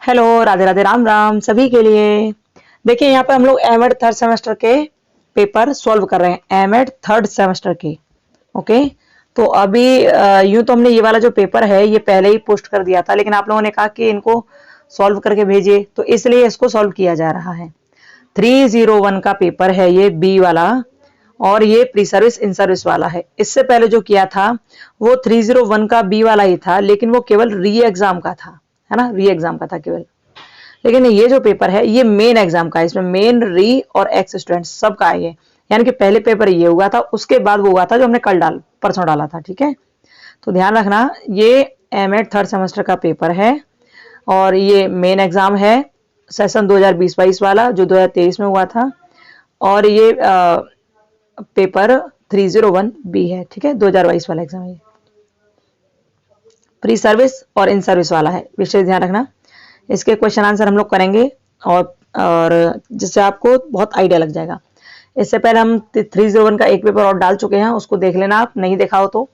Hello, Radhe Radhe, Ram Ram सभी के लिए। देखिए यहाँ पे हम लोग एमएड थर्ड सेमेस्टर के पेपर सॉल्व कर रहे हैं। एमएड थर्ड सेमेस्टर के। ओके। तो अभी यूं तो हमने ये वाला जो पेपर है ये पहले ही पोस्ट कर दिया था, लेकिन आप लोगों ने कहा कि इनको सॉल्व करके भेजिए, तो इसलिए इसको सॉल्व किया जा रहा है। 301 का पेपर है ये, बी वाला। और ये प्री सर्विस इन सर्विस वाला है। इससे पहले जो किया था वो 301 का बी वाला ही था, लेकिन वो केवल री एग्जाम का था, है ना, री एग्जाम का था केवल। लेकिन ये जो पेपर है ये मेन एग्जाम का है, इसमें मेन री और एक्स स्टूडेंट सब का है ये। यानी कि पहले पेपर ये हुआ था, उसके बाद वो हुआ था जो हमने परसों डाला था। ठीक है, तो ध्यान रखना, ये एमएड थर्ड सेमेस्टर का पेपर है और ये मेन एग्जाम है सेशन 2020-22 वाला, जो 2023 में हुआ था। और ये पेपर 301 बी है। ठीक है, 2022 वाला एग्जाम है। प्री सर्विस और इन सर्विस वाला है, विशेष ध्यान रखना। इसके क्वेश्चन आंसर हम लोग करेंगे और जिससे आपको बहुत आइडिया लग जाएगा। इससे पहले हम 301 का एक पेपर और डाल चुके हैं, उसको देख लेना आप, नहीं देखा हो तो।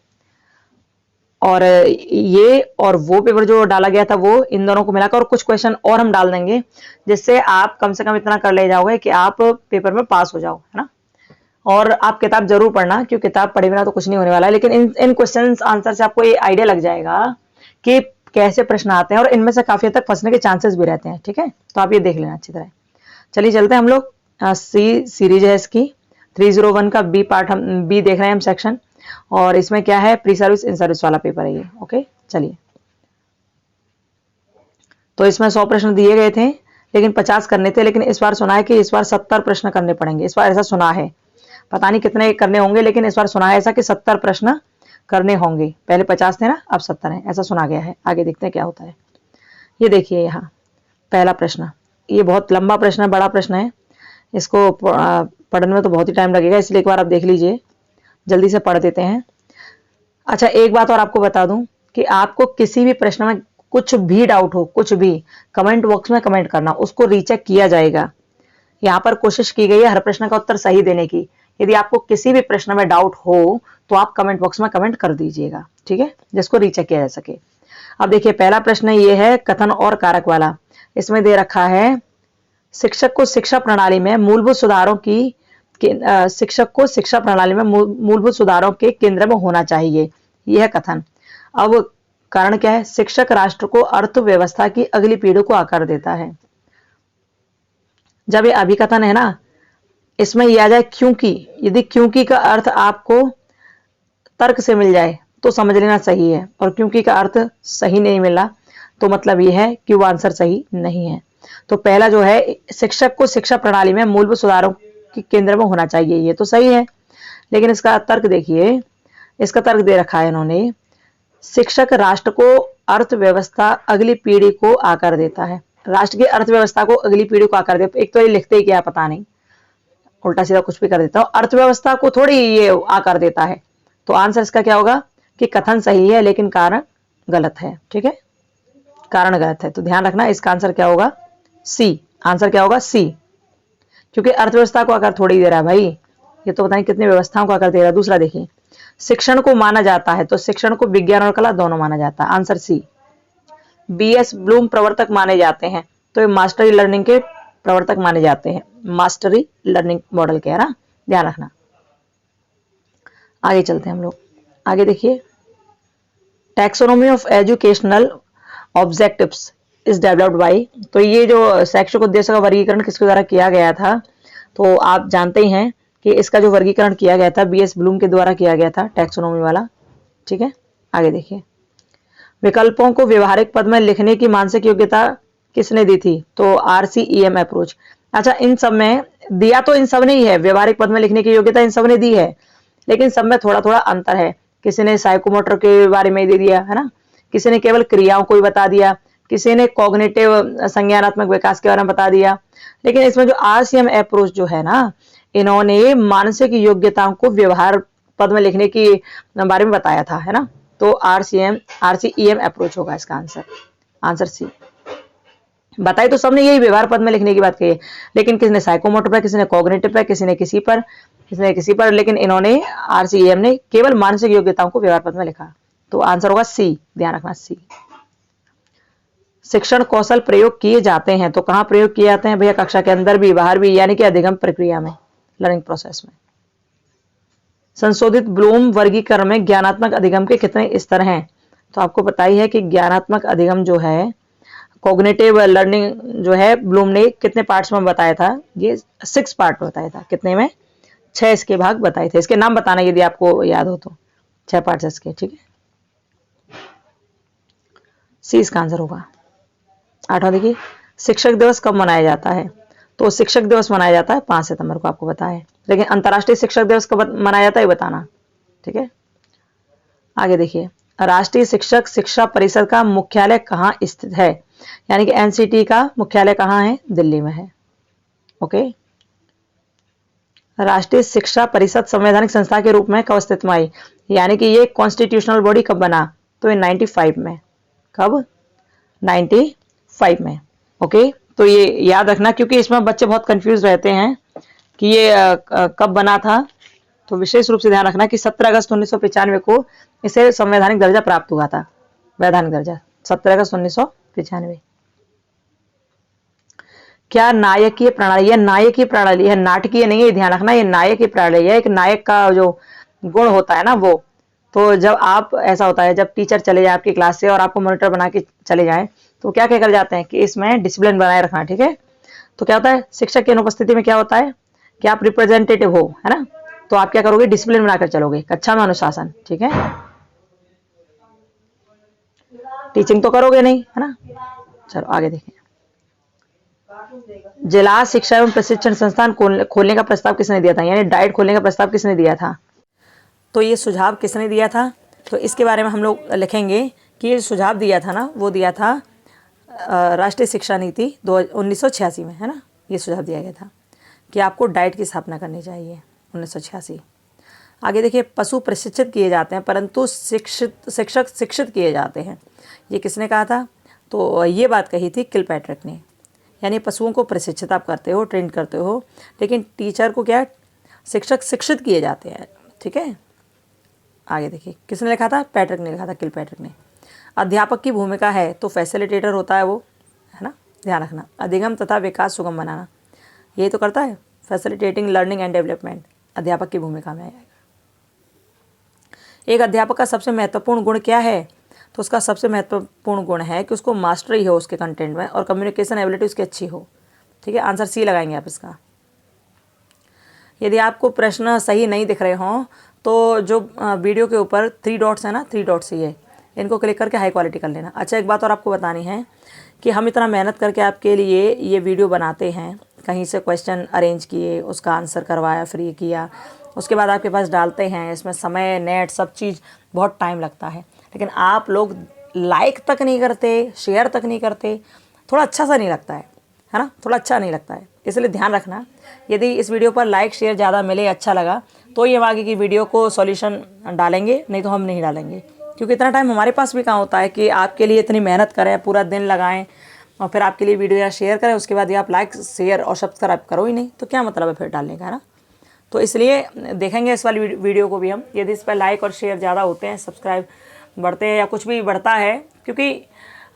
और ये और वो पेपर जो डाला गया था वो, इन दोनों को मिलाकर और कुछ क्वेश्चन और हम डाल देंगे, जिससे आप कम से कम इतना कर ले जाओगे कि आप पेपर में पास हो जाओ, है ना। और आप किताब जरूर पढ़ना, क्योंकि किताब पढ़े बिना तो कुछ नहीं होने वाला है। लेकिन इन क्वेश्चन आंसर से आपको ये आइडिया लग जाएगा कि कैसे प्रश्न आते हैं, और इनमें से काफी हद तक फंसने के चांसेस भी रहते हैं। ठीक है, तो आप ये देख लेना अच्छी तरह। चलिए चलते हैं हम लोग। सी सीरीज है इसकी, 301 का बी पार्ट, हम बी देख रहे हैं हम सेक्शन। और इसमें क्या है, प्री सर्विस इन सर्विस वाला पेपर है ये। ओके, चलिए। तो इसमें 100 प्रश्न दिए गए थे, लेकिन 50 करने थे। लेकिन इस बार सुना है कि इस बार 70 प्रश्न करने पड़ेंगे। इस बार ऐसा सुना है, पता नहीं कितने करने होंगे, लेकिन इस बार सुना है ऐसा कि 70 प्रश्न करने होंगे। पहले 50 थे ना, अब 70 है, ऐसा सुना गया है। आगे देखते हैं क्या होता है। ये देखिए यहाँ पहला प्रश्न, ये बहुत लंबा प्रश्न है, बड़ा प्रश्न है। इसको पढ़ने में तो बहुत ही टाइम लगेगा, इसलिए एक बार आप देख लीजिए, जल्दी से पढ़ देते हैं। अच्छा, एक बात और आपको बता दूं कि आपको किसी भी प्रश्न में कुछ भी डाउट हो, कुछ भी, कमेंट बॉक्स में कमेंट करना, उसको रीचेक किया जाएगा। यहाँ पर कोशिश की गई है हर प्रश्न का उत्तर सही देने की। यदि आपको किसी भी प्रश्न में डाउट हो तो आप कमेंट बॉक्स में कमेंट कर दीजिएगा, ठीक है, जिसको रीचेक किया जा सके। अब देखिए पहला प्रश्न ये है कथन और कारक वाला। इसमें दे रखा है शिक्षक को शिक्षा प्रणाली में मूलभूत सुधारों की शिक्षक को शिक्षा प्रणाली में मूलभूत सुधारों के केंद्र में होना चाहिए, यह है कथन। अब कारण क्या है, शिक्षक राष्ट्र को अर्थव्यवस्था की अगली पीढ़ी को आकार देता है। जब ये अभिकथन है ना, इसमें यह आ जाए क्योंकि, यदि क्योंकि का अर्थ आपको तर्क से मिल जाए तो समझ लेना सही है, और क्योंकि का अर्थ सही नहीं मिला तो मतलब यह है कि वो आंसर सही नहीं है। तो पहला जो है, शिक्षक को शिक्षा प्रणाली में मूलभूत सुधारों के केंद्र में होना चाहिए, ये तो सही है। लेकिन इसका तर्क देखिए, इसका तर्क दे रखा है इन्होंने, शिक्षक राष्ट्र को अर्थव्यवस्था अगली पीढ़ी को आकार देता है। राष्ट्र की अर्थव्यवस्था को अगली पीढ़ी को आकार देता है। एक तो ये लिखते ही क्या पता नहीं, उल्टा सीधा कुछ भी कर देता हूं, अर्थव्यवस्था को थोड़ी ये आकार देता है। तो आंसर इसका क्या होगा कि कथन सही है लेकिन कारण गलत है। ठीक है, कारण गलत है, तो ध्यान रखना, इसका आंसर क्या होगा, सी। आंसर क्या होगा, सी, क्योंकि अर्थव्यवस्था को आकार थोड़ी दे रहा है भाई, ये तो बताएं कितनी व्यवस्थाओं को आकार दे रहा है। दूसरा देखिए, शिक्षण को माना जाता है, तो शिक्षण को विज्ञान और कला दोनों माना जाता है, आंसर सी। बीएस ब्लूम प्रवर्तक माने जाते हैं, तो ये मास्टरी लर्निंग के प्रवर्तक माने जाते हैं, मास्टरी लर्निंग मॉडल के, है ना, ध्यान रखना। आगे चलते हैं हम लोग। आगे देखिए, taxonomy of educational objectives is developed by, तो ये जो शैक्षिक उद्देश्य का वर्गीकरण किसके द्वारा किया गया था, तो आप जानते ही हैं कि इसका जो वर्गीकरण किया गया था बीएस ब्लूम के द्वारा किया गया था, टैक्सोनॉमी वाला। ठीक है, आगे देखिए, विकल्पों को व्यवहारिक पद में लिखने की मानसिक योग्यता किसने दी थी, तो आरसीईएम अप्रोच। अच्छा, इन सब में दिया तो इन सब ने ही है, व्यवहारिक पद में लिखने की योग्यता इन सब ने दी है, लेकिन सब में थोड़ा थोड़ा अंतर है। किसी ने साइकोमोटर के बारे में दे दिया, है ना, किसी ने केवल क्रियाओं को ही बता दिया, किसी ने कॉग्निटिव संज्ञानात्मक विकास के बारे में बता दिया। लेकिन इसमें जो आरसीएम अप्रोच जो है ना, इन्होंने मानसिक योग्यताओं को व्यवहार पद में लिखने की बारे में बताया था, है ना। तो आरसीईएम अप्रोच होगा इसका आंसर, आंसर सी। बताई तो सबने यही व्यवहार पद में लिखने की बात कही है, लेकिन किसी ने साइकोमोटर पर, किसी ने कॉग्निटिव पर, किसी ने किसी पर, लेकिन इन्होंने आरसीईएम ने केवल मानसिक योग्यताओं को व्यवहार पद में लिखा। तो आंसर होगा सी, ध्यान रखना सी। शिक्षण कौशल प्रयोग किए जाते हैं, तो कहाँ प्रयोग किए जाते हैं भैया? कक्षा के अंदर भी बाहर भी, यानी कि अधिगम प्रक्रिया में, लर्निंग प्रोसेस में। संशोधित ब्लूम वर्गीकरण में ज्ञानात्मक अधिगम के कितने स्तर हैं? तो आपको पता ही है कि ज्ञानात्मक अधिगम जो है, कॉग्निटिव लर्निंग जो है, ब्लूम ने कितने पार्ट्स में बताया था? ये 6 पार्ट बताया था। कितने में? 6 इसके भाग बताए थे। इसके नाम बताना यदि आपको याद हो तो। 6 पार्ट्स इसके, ठीक है। सी इसका आंसर होगा। 8वां देखिए, शिक्षक दिवस कब मनाया जाता है? तो शिक्षक दिवस मनाया जाता है 5 सितंबर को, आपको पता है। लेकिन अंतर्राष्ट्रीय शिक्षक दिवस कब मनाया जाता है, बताना, ठीक है। आगे देखिए, राष्ट्रीय शिक्षक शिक्षा परिषद का मुख्यालय कहाँ स्थित है? यानी कि एनसीटी का मुख्यालय कहाँ है? दिल्ली में है। ओके। राष्ट्रीय शिक्षा परिषद संवैधानिक संस्था के रूप में कब अस्तित्व में आई? यानी कि ये कॉन्स्टिट्यूशनल बॉडी कब बना? तो ये 95 में। कब? 95 में। ओके, तो ये याद रखना, क्योंकि इसमें बच्चे बहुत कंफ्यूज रहते हैं कि ये कब बना था। तो विशेष रूप से ध्यान रखना कि 17 अगस्त 1995 को इसे संवैधानिक दर्जा प्राप्त हुआ था। वैधानिक दर्जा 17 अगस्त 1995। क्या नायकीय प्रणाली? यह नायकीय प्रणाली है, नाटकीय नहीं है, ध्यान रखना। ये नायकीय प्रणाली है। एक नायक का जो गुण होता है ना, वो, तो जब आप, ऐसा होता है जब टीचर चले जाए आपकी क्लास से और आपको मॉनिटर बना के चले जाए, तो क्या क्या कर जाते हैं कि इसमें डिसिप्लिन बनाए रखना, ठीक है। तो क्या होता है, शिक्षक की अनुपस्थिति में क्या होता है कि आप रिप्रेजेंटेटिव हो, है ना, तो आप क्या करोगे? डिसिप्लिन बनाकर चलोगे, कक्षा में अनुशासन, ठीक है। टीचिंग तो करोगे नहीं, है ना। चलो आगे देखें। जिला शिक्षा एवं प्रशिक्षण संस्थान खोलने का प्रस्ताव किसने दिया था? यानी डाइट खोलने का प्रस्ताव किसने दिया था? तो ये सुझाव किसने दिया था? तो इसके बारे में हम लोग लिखेंगे कि ये सुझाव दिया था ना, वो दिया था राष्ट्रीय शिक्षा नीति 1986 में, है ना। ये सुझाव दिया गया था कि आपको डाइट की स्थापना करनी चाहिए, 1986। आगे देखिए, पशु प्रशिक्षित किए जाते हैं परंतु शिक्षक शिक्षित किए जाते हैं, ये किसने कहा था? तो ये बात कही थी किलपैट्रिक ने। यानी पशुओं को प्रशिक्षित आप करते हो, ट्रेन करते हो, लेकिन टीचर को क्या, शिक्षक शिक्षित किए जाते हैं, ठीक है। आगे देखिए, किसने लिखा था? पैट्रिक ने लिखा था, किलपैट्रिक ने। अध्यापक की भूमिका है, तो फैसिलिटेटर होता है वो, है ना, ध्यान रखना। अधिगम तथा विकास सुगम बनाना, यही तो करता है, फैसिलिटेटिंग लर्निंग एंड डेवलपमेंट, अध्यापक की भूमिका में आएगा। एक अध्यापक का सबसे महत्वपूर्ण गुण क्या है? तो उसका सबसे महत्वपूर्ण गुण है कि उसको मास्टरी हो उसके कंटेंट में और कम्युनिकेशन एबिलिटी उसकी अच्छी हो, ठीक है। आंसर सी लगाएंगे आप इसका। यदि आपको प्रश्न सही नहीं दिख रहे हों तो जो वीडियो के ऊपर 3 डॉट्स है ना, 3 डॉट्स ये, इनको क्लिक करके हाई क्वालिटी कर लेना। अच्छा, एक बात और आपको बतानी है कि हम इतना मेहनत करके आपके लिए ये वीडियो बनाते हैं, कहीं से क्वेश्चन अरेंज किए, उसका आंसर करवाया, फ्री किया, उसके बाद आपके पास डालते हैं, इसमें समय, नेट, सब चीज़ बहुत टाइम लगता है, लेकिन आप लोग लाइक तक नहीं करते, शेयर तक नहीं करते, थोड़ा अच्छा सा नहीं लगता है ना, थोड़ा अच्छा नहीं लगता है। इसलिए ध्यान रखना, यदि इस वीडियो पर लाइक शेयर ज़्यादा मिले, अच्छा लगा, तो ये आगे की वीडियो को सॉल्यूशन डालेंगे, नहीं तो हम नहीं डालेंगे, क्योंकि इतना टाइम हमारे पास भी कहाँ होता है कि आपके लिए इतनी मेहनत करें, पूरा दिन लगाएं और फिर आपके लिए वीडियो या शेयर करें, उसके बाद ये आप लाइक शेयर और सब्सक्राइब करो ही नहीं, तो क्या मतलब है फिर डालने का, है ना। तो इसलिए देखेंगे इस वाली वीडियो को भी हम, यदि इस पर लाइक और शेयर ज़्यादा होते हैं, सब्सक्राइब बढ़ते हैं या कुछ भी बढ़ता है, क्योंकि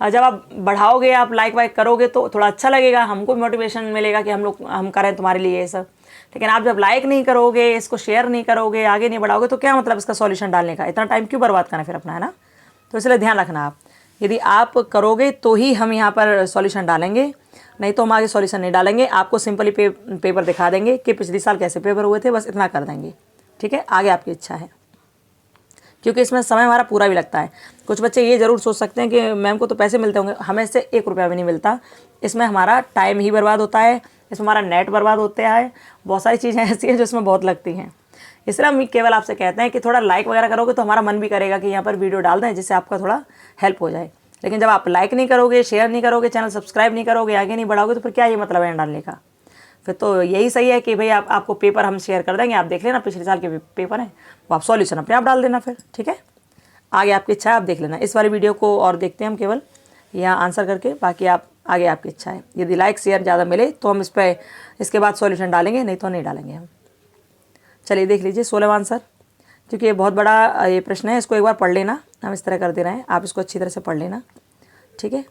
जब आप बढ़ाओगे, आप लाइक वाइक करोगे तो थोड़ा अच्छा लगेगा, हमको भी मोटिवेशन मिलेगा कि हम करें तुम्हारे लिए ये सब। लेकिन आप जब लाइक नहीं करोगे, इसको शेयर नहीं करोगे, आगे नहीं बढ़ाओगे, तो क्या मतलब इसका सॉल्यूशन डालने का, इतना टाइम क्यों बर्बाद करना फिर अपना, है ना। तो इसलिए ध्यान रखना आप, यदि आप करोगे तो ही हम यहाँ पर सॉल्यूशन डालेंगे, नहीं तो हम आगे सॉल्यूशन नहीं डालेंगे। आपको सिंपली पेपर दिखा देंगे कि पिछले साल कैसे पेपर हुए थे, बस इतना कर देंगे, ठीक है। आगे आपकी इच्छा है, क्योंकि इसमें समय हमारा पूरा भी लगता है। कुछ बच्चे ये ज़रूर सोच सकते हैं कि मैम को तो पैसे मिलते होंगे, हमें इससे 1 रुपया भी नहीं मिलता। इसमें हमारा टाइम ही बर्बाद होता है, इसमें हमारा नेट बर्बाद होता है, बहुत सारी चीज़ें ऐसी हैं जो इसमें बहुत लगती हैं। इसलिए हम केवल आपसे कहते हैं कि थोड़ा लाइक वगैरह करोगे तो हमारा मन भी करेगा कि यहाँ पर वीडियो डाल दें, जिससे आपका थोड़ा हेल्प हो जाए। लेकिन जब आप लाइक नहीं करोगे, शेयर नहीं करोगे, चैनल सब्सक्राइब नहीं करोगे, आगे नहीं बढ़ाओगे, तो फिर क्या ये मतलब है डालने का। फिर तो यही सही है कि भाई आपको पेपर हम शेयर कर देंगे, आप देख लेना, पिछले साल के पेपर हैं, वो आप सॉल्यूशन अपने आप डाल देना फिर, ठीक है। आगे आपकी इच्छा है, आप देख लेना इस वाली वीडियो को, और देखते हैं हम केवल यहाँ आंसर करके, बाकी आप आगे आपकी इच्छा है। यदि लाइक शेयर ज़्यादा मिले तो हम इसके बाद सॉल्यूशन डालेंगे, नहीं तो नहीं डालेंगे हम। चलिए देख लीजिए 16वां आंसर, क्योंकि ये बहुत बड़ा ये प्रश्न है, इसको एक बार पढ़ लेना, हम इस तरह कर दे रहे हैं, आप इसको अच्छी तरह से पढ़ लेना, ठीक है।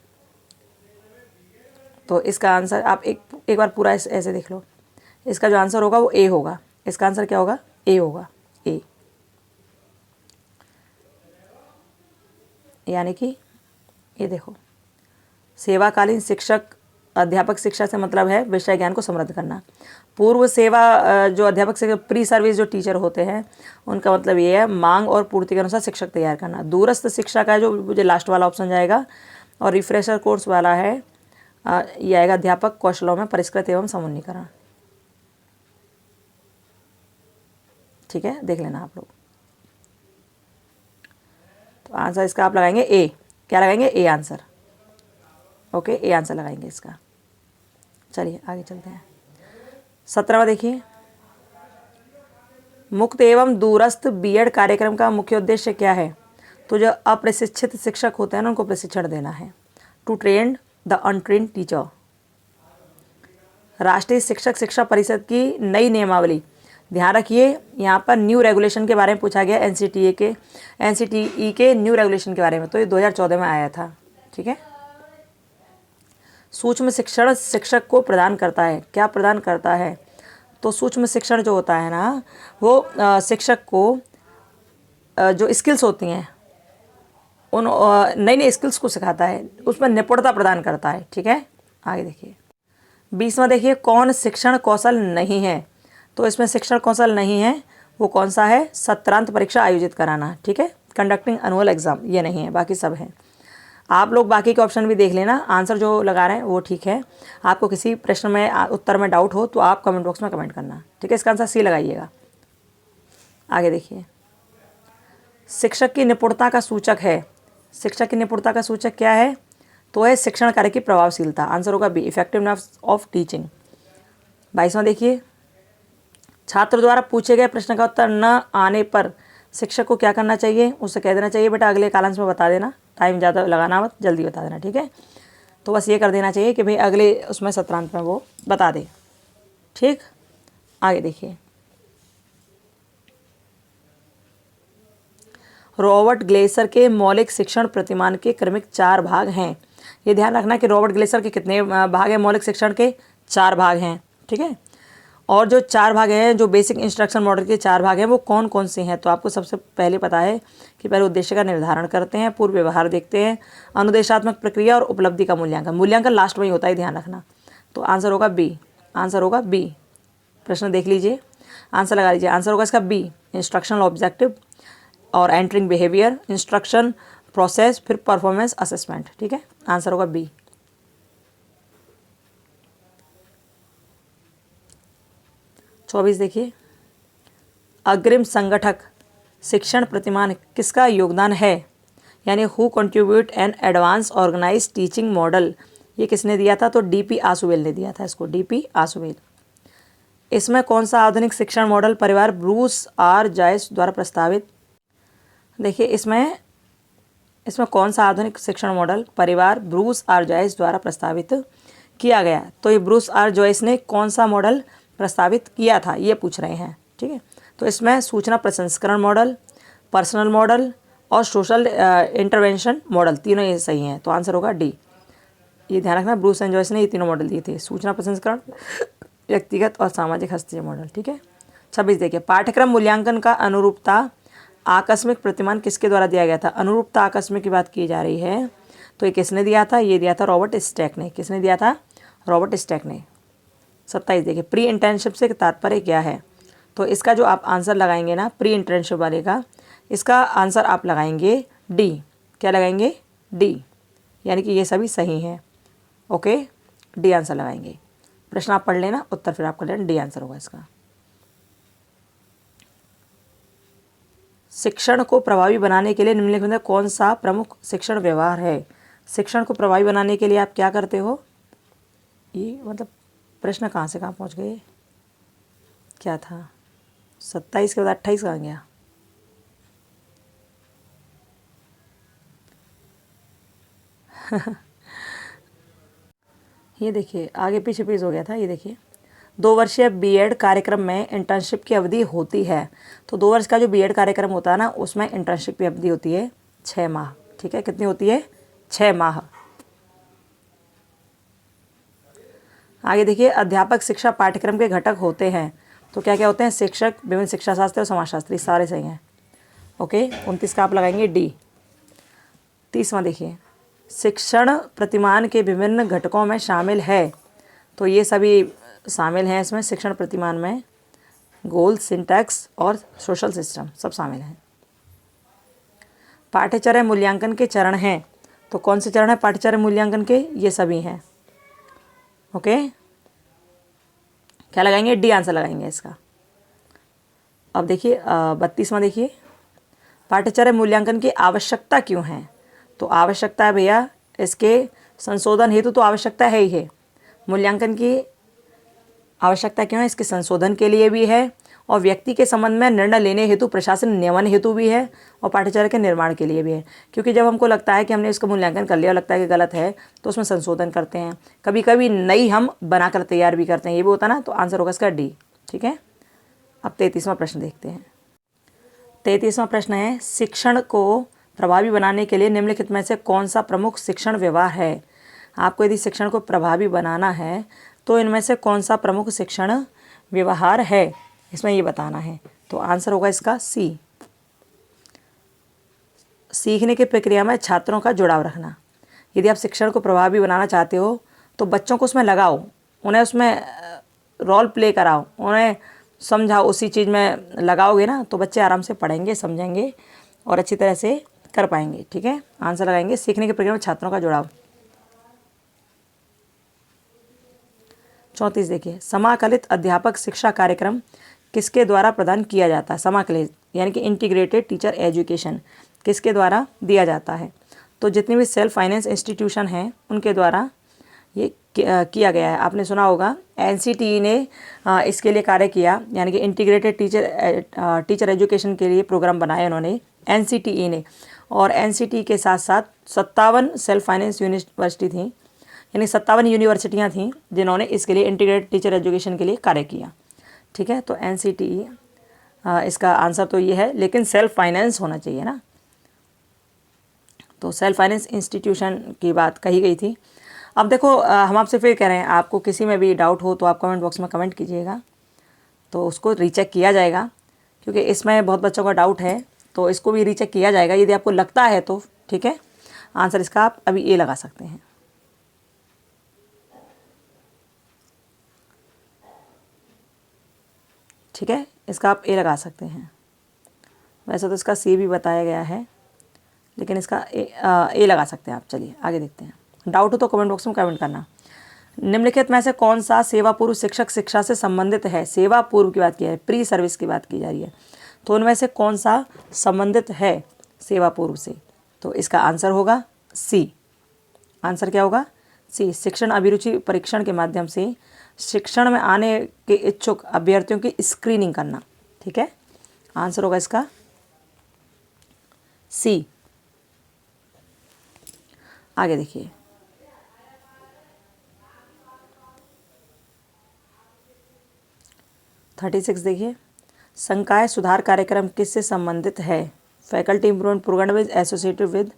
तो इसका आंसर आप एक बार पूरा ऐसे देख लो, इसका जो आंसर होगा वो ए होगा। इसका आंसर क्या होगा? ए होगा, ए। यानी कि ये देखो, सेवाकालीन शिक्षक अध्यापक शिक्षा से मतलब है विषय ज्ञान को समृद्ध करना। पूर्व सेवा जो अध्यापक से प्री सर्विस जो टीचर होते हैं उनका मतलब ये है मांग और पूर्ति के अनुसार शिक्षक तैयार करना। दूरस्थ शिक्षा का जो मुझे लास्ट वाला ऑप्शन जाएगा, और रिफ्रेशर कोर्स वाला है ये आएगा अध्यापक कौशलों में परिष्कृत एवं समुन्नीकरण। ठीक है, देख लेना आप लोग। तो आंसर इसका आप लगाएंगे ए। क्या लगाएंगे? A answer. Okay, A answer लगाएंगे इसका। चलिए आगे चलते हैं। 17वां देखिए, मुक्त एवं दूरस्थ बीएड कार्यक्रम का मुख्य उद्देश्य क्या है? तो जो अप्रशिक्षित शिक्षक होते हैं ना उनको प्रशिक्षण देना है। To train the untrain teacher. राष्ट्रीय शिक्षक शिक्षा परिषद की नई नियमावली। ध्यान रखिए यहाँ पर न्यू रेगुलेशन के बारे में पूछा गया, एनसीटीई के न्यू रेगुलेशन के बारे में। तो ये 2014 में आया था। ठीक है। सूक्ष्म शिक्षण शिक्षक को प्रदान करता है। क्या प्रदान करता है? तो सूक्ष्म शिक्षण जो होता है ना वो शिक्षक को जो स्किल्स होती हैं उन नई नई स्किल्स को सिखाता है, उसमें निपुणता प्रदान करता है। ठीक है, आगे देखिए। 20वां देखिए, कौन शिक्षण कौशल नहीं है? तो इसमें शिक्षण कौशल नहीं है वो कौन सा है? सत्रांत परीक्षा आयोजित कराना। ठीक है, कंडक्टिंग एनुअल एग्जाम, ये नहीं है, बाकी सब है। आप लोग बाकी के ऑप्शन भी देख लेना, आंसर जो लगा रहे हैं वो ठीक है। आपको किसी प्रश्न में उत्तर में डाउट हो तो आप कमेंट बॉक्स में कमेंट करना। ठीक है, इसका आंसर सी लगाइएगा। आगे देखिए, शिक्षक की निपुणता का सूचक है। शिक्षक की निपुणता का सूचक क्या है? तो है शिक्षण कार्य की प्रभावशीलता। आंसर होगा बी, इफेक्टिवनेस ऑफ टीचिंग। 22वां देखिए, छात्र द्वारा पूछे गए प्रश्न का उत्तर न आने पर शिक्षक को क्या करना चाहिए? उससे कह देना चाहिए बेटा अगले कालांश में बता देना, टाइम ज़्यादा लगाना मत, जल्दी बता देना। ठीक है, तो बस ये कर देना चाहिए कि भाई अगले उसमें सत्रांत में वो बता दे। ठीक, आगे देखिए। रॉबर्ट ग्लेसर के मौलिक शिक्षण प्रतिमान के क्रमिक 4 भाग हैं। ये ध्यान रखना कि रॉबर्ट ग्लेसर के कितने भाग हैं मौलिक शिक्षण के? 4 भाग हैं। ठीक है, और जो 4 भाग हैं, जो बेसिक इंस्ट्रक्शन मॉडल के 4 भाग हैं वो कौन कौन से हैं? तो आपको सबसे पहले पता है कि पहले उद्देश्य का निर्धारण करते हैं, पूर्व व्यवहार देखते हैं, अनुदेशात्मक प्रक्रिया और उपलब्धि का मूल्यांकन। मूल्यांकन लास्ट में ही होता है, ध्यान रखना। तो आंसर होगा बी। आंसर होगा बी। प्रश्न देख लीजिए, आंसर लगा लीजिए। आंसर होगा इसका बी, इंस्ट्रक्शनल ऑब्जेक्टिव और एंटरिंग बिहेवियर, इंस्ट्रक्शन प्रोसेस, फिर परफॉर्मेंस असेसमेंट। ठीक है, आंसर होगा बी। 24 देखिए, अग्रिम संगठक शिक्षण प्रतिमान किसका योगदान है? यानी who contribute an advance organise teaching model, ये किसने दिया था? तो डीपी आसुवेल ने दिया था इसको, डीपी आसुवेल। इसमें कौन सा आधुनिक शिक्षण मॉडल परिवार ब्रूस आर जॉयस द्वारा प्रस्तावित? देखिए इसमें कौन सा आधुनिक शिक्षण मॉडल परिवार ब्रूस आर जॉयस द्वारा प्रस्तावित किया गया? तो ये ब्रूस आर जॉयस ने कौन सा मॉडल प्रस्तावित किया था, ये पूछ रहे हैं। ठीक है, तो इसमें सूचना प्रसंस्करण मॉडल, पर्सनल मॉडल और सोशल इंटरवेंशन मॉडल, तीनों ये सही हैं। तो आंसर होगा डी। ये ध्यान रखना, ब्रूस एंड जॉयस ने ये तीनों मॉडल दिए थे, सूचना प्रसंस्करण, व्यक्तिगत और सामाजिक हस्तक्षेप मॉडल। ठीक है, 26 देखिए, पाठ्यक्रम मूल्यांकन का अनुरूपता आकस्मिक प्रतिमान किसके द्वारा दिया गया था? अनुरूपता आकस्मिक की बात की जा रही है, तो ये किसने दिया था? ये दिया था रॉबर्ट स्टैक ने। किसने दिया था? रॉबर्ट स्टैक ने। 27 देखिए, प्री इंटर्नशिप से तात्पर्य क्या है? तो इसका जो आप आंसर लगाएंगे ना प्री इंटर्नशिप वाले का, इसका आंसर आप लगाएंगे डी। क्या लगाएंगे? डी, यानी कि ये सभी सही हैं। ओके, डी आंसर लगाएंगे। प्रश्न आप पढ़ लेना, उत्तर फिर आप कर लेना, डी आंसर होगा इसका। शिक्षण को प्रभावी बनाने के लिए निम्नलिखित में कौन सा प्रमुख शिक्षण व्यवहार है? शिक्षण को प्रभावी बनाने के लिए आप क्या करते हो? ये मतलब प्रश्न कहाँ से कहाँ पहुँच गए? क्या था? 27 के बाद 28 कहाँ गया? ये देखिए आगे पीछे पेज हो गया था। ये देखिए, 2 वर्षीय बीएड कार्यक्रम में इंटर्नशिप की अवधि होती है। तो 2 वर्ष का जो बीएड कार्यक्रम होता है ना उसमें इंटर्नशिप की अवधि होती है 6 माह। ठीक है, कितनी होती है? 6 माह। आगे देखिए, अध्यापक शिक्षा पाठ्यक्रम के घटक होते हैं। तो क्या क्या होते हैं? शिक्षक, विभिन्न शिक्षा शास्त्री और समाजशास्त्री, सारे सही हैं। ओके, 29 का आप लगाएंगे डी। 30वां देखिए, शिक्षण प्रतिमान के विभिन्न घटकों में शामिल है। तो ये सभी शामिल हैं इसमें, शिक्षण प्रतिमान में गोल, सिंटैक्स और सोशल सिस्टम सब शामिल हैं। पाठ्यचर्या मूल्यांकन के चरण हैं। तो कौन से चरण है पाठ्यचर्या मूल्यांकन के? ये सभी हैं। ओके, क्या लगाएंगे? डी आंसर लगाएंगे इसका। अब देखिए 32वां देखिए, पाठ्यचर्या मूल्यांकन की आवश्यकता क्यों है? तो आवश्यकता है भैया इसके संशोधन हेतु, तो आवश्यकता है ही है। मूल्यांकन की आवश्यकता क्यों है? इसके संशोधन के लिए भी है, और व्यक्ति के संबंध में निर्णय लेने हेतु, प्रशासन नियमन हेतु भी है, और पाठ्यचर्या के निर्माण के लिए भी है। क्योंकि जब हमको लगता है कि हमने इसका मूल्यांकन कर लिया और लगता है कि गलत है, तो उसमें संशोधन करते हैं। कभी कभी नई हम बनाकर तैयार भी करते हैं, ये भी होता ना। तो आंसर होगा इसका डी। ठीक है, अब 33वां प्रश्न देखते हैं। 33वां प्रश्न है, शिक्षण को प्रभावी बनाने के लिए निम्नलिखित में से कौन सा प्रमुख शिक्षण व्यवहार है? आपको यदि शिक्षण को प्रभावी बनाना है तो इनमें से कौन सा प्रमुख शिक्षण व्यवहार है, इसमें ये बताना है। तो आंसर होगा इसका सी, सीखने की प्रक्रिया में छात्रों का जुड़ाव रखना। यदि आप शिक्षण को प्रभावी बनाना चाहते हो तो बच्चों को उसमें लगाओ, उन्हें उसमें रोल प्ले कराओ, उन्हें समझाओ, उसी चीज़ में लगाओगे ना तो बच्चे आराम से पढ़ेंगे, समझेंगे और अच्छी तरह से कर पाएंगे। ठीक है, आंसर लगाएंगे सीखने की प्रक्रिया में छात्रों का जुड़ाव। 34 देखिए, समाकलित अध्यापक शिक्षा कार्यक्रम किसके द्वारा प्रदान किया जाता है? समाकलित यानी कि इंटीग्रेटेड टीचर एजुकेशन किसके द्वारा दिया जाता है? तो जितनी भी सेल्फ फाइनेंस इंस्टीट्यूशन हैं उनके द्वारा ये किया गया है। आपने सुना होगा एनसीटीई ने इसके लिए कार्य किया, यानी कि इंटीग्रेटेड टीचर एजुकेशन के लिए प्रोग्राम बनाए उन्होंने, एनसीटीई ने। और एनसीटीई के साथ साथ 57 सेल्फ फाइनेंस यूनिवर्सिटी थी, यानी 57 यूनिवर्सिटियाँ थीं जिन्होंने इसके लिए इंटीग्रेटेड टीचर एजुकेशन के लिए कार्य किया। ठीक है, तो एनसीटीई इसका आंसर तो ये है, लेकिन सेल्फ फाइनेंस होना चाहिए ना। तो सेल्फ फाइनेंस इंस्टीट्यूशन की बात कही गई थी। अब देखो हम आपसे फिर कह रहे हैं, आपको किसी में भी डाउट हो तो आप कमेंट बॉक्स में कमेंट कीजिएगा, तो उसको रीचेक किया जाएगा। क्योंकि इसमें बहुत बच्चों का डाउट है, तो इसको भी रीचेक किया जाएगा यदि आपको लगता है तो। ठीक है, आंसर इसका आप अभी ए लगा सकते हैं। ठीक है, इसका आप ए लगा सकते हैं। वैसे तो इसका सी भी बताया गया है, लेकिन इसका ए लगा सकते हैं आप। चलिए आगे देखते हैं। डाउट हो तो कमेंट बॉक्स में कमेंट करना। निम्नलिखित में से कौन सा सेवा पूर्व शिक्षक शिक्षा से संबंधित है? सेवा पूर्व की बात की है, प्री सर्विस की बात की जा रही है, तो उनमें से कौन सा संबंधित है सेवा पूर्व से? तो इसका आंसर होगा सी। आंसर क्या होगा? सी। शिक्षण अभिरुचि परीक्षण के माध्यम से शिक्षण में आने के इच्छुक अभ्यर्थियों की स्क्रीनिंग करना। ठीक है, आंसर होगा इसका सी। आगे देखिए, थर्टी 36 देखिए, संकाय सुधार कार्यक्रम किससे संबंधित है? Faculty improvement programme with associated with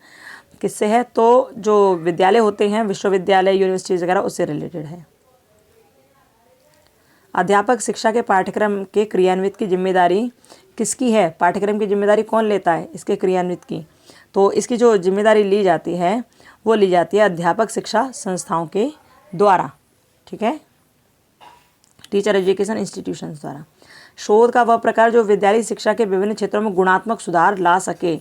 किससे है? तो जो विद्यालय होते हैं, विश्वविद्यालय, यूनिवर्सिटीज़ वगैरह, उससे रिलेटेड है। अध्यापक शिक्षा के पाठ्यक्रम के क्रियान्वित की जिम्मेदारी किसकी है? पाठ्यक्रम की जिम्मेदारी कौन लेता है इसके क्रियान्वित की? तो इसकी जो जिम्मेदारी ली जाती है वो ली जाती है अध्यापक शिक्षा संस्थाओं के द्वारा। ठीक है, टीचर एजुकेशन इंस्टीट्यूशंस द्वारा। शोध का वह प्रकार जो विद्यालयी शिक्षा के विभिन्न क्षेत्रों में गुणात्मक सुधार ला सके।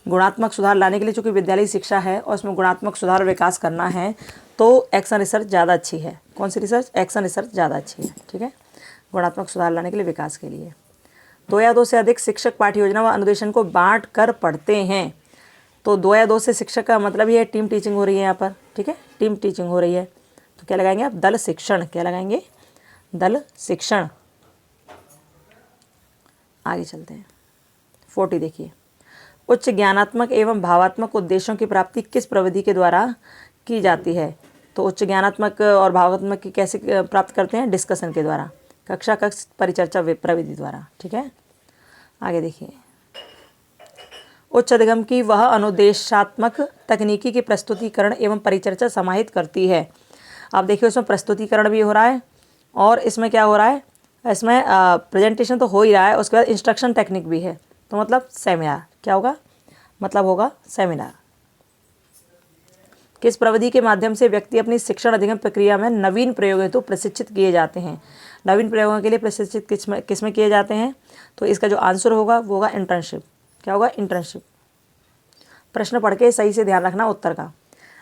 गुणात्मक सुधार लाने के लिए चूँकि विद्यालयी शिक्षा है और उसमें गुणात्मक सुधार और विकास करना है, तो एक्शन रिसर्च ज़्यादा अच्छी है। कौन सी रिसर्च? एक्शन रिसर्च ज़्यादा अच्छी है। ठीक है, गुणात्मक सुधार लाने के लिए, विकास के लिए। 2 या 2 से अधिक शिक्षक पाठ्य योजना व अनुदेशन को बांट कर पढ़ते हैं। तो 2 या 2 से शिक्षक का मतलब ये है टीम टीचिंग हो रही है यहाँ पर। ठीक है, टीम टीचिंग हो रही है, तो क्या लगाएंगे आप? दल शिक्षण। क्या लगाएंगे? दल शिक्षण। आगे चलते हैं। 40 देखिए, उच्च ज्ञानात्मक एवं भावात्मक उद्देश्यों की प्राप्ति किस प्रविधि के द्वारा की जाती है? तो उच्च ज्ञानात्मक और भावात्मक की कैसे प्राप्त करते हैं? डिस्कशन के द्वारा, कक्षा कक्ष परिचर्चा प्रविधि द्वारा। ठीक है, आगे देखिए, उच्च अधिगम की वह अनुदेशात्मक तकनीकी की प्रस्तुतिकरण एवं परिचर्चा समाहित करती है। अब देखिए इसमें प्रस्तुतिकरण भी हो रहा है और इसमें क्या हो रहा है, इसमें प्रेजेंटेशन तो हो ही रहा है, उसके बाद इंस्ट्रक्शन टेक्निक भी है, तो मतलब सेमिनार क्या होगा, मतलब होगा सेमिनार। किस प्रविधि के माध्यम से व्यक्ति अपनी शिक्षण अधिगम प्रक्रिया में नवीन प्रयोग हेतु प्रशिक्षित किए जाते हैं? नवीन प्रयोगों के लिए प्रशिक्षित किस में किए जाते हैं? तो इसका जो आंसर होगा वो होगा इंटर्नशिप। क्या होगा? इंटर्नशिप। प्रश्न पढ़ के सही से ध्यान रखना उत्तर का।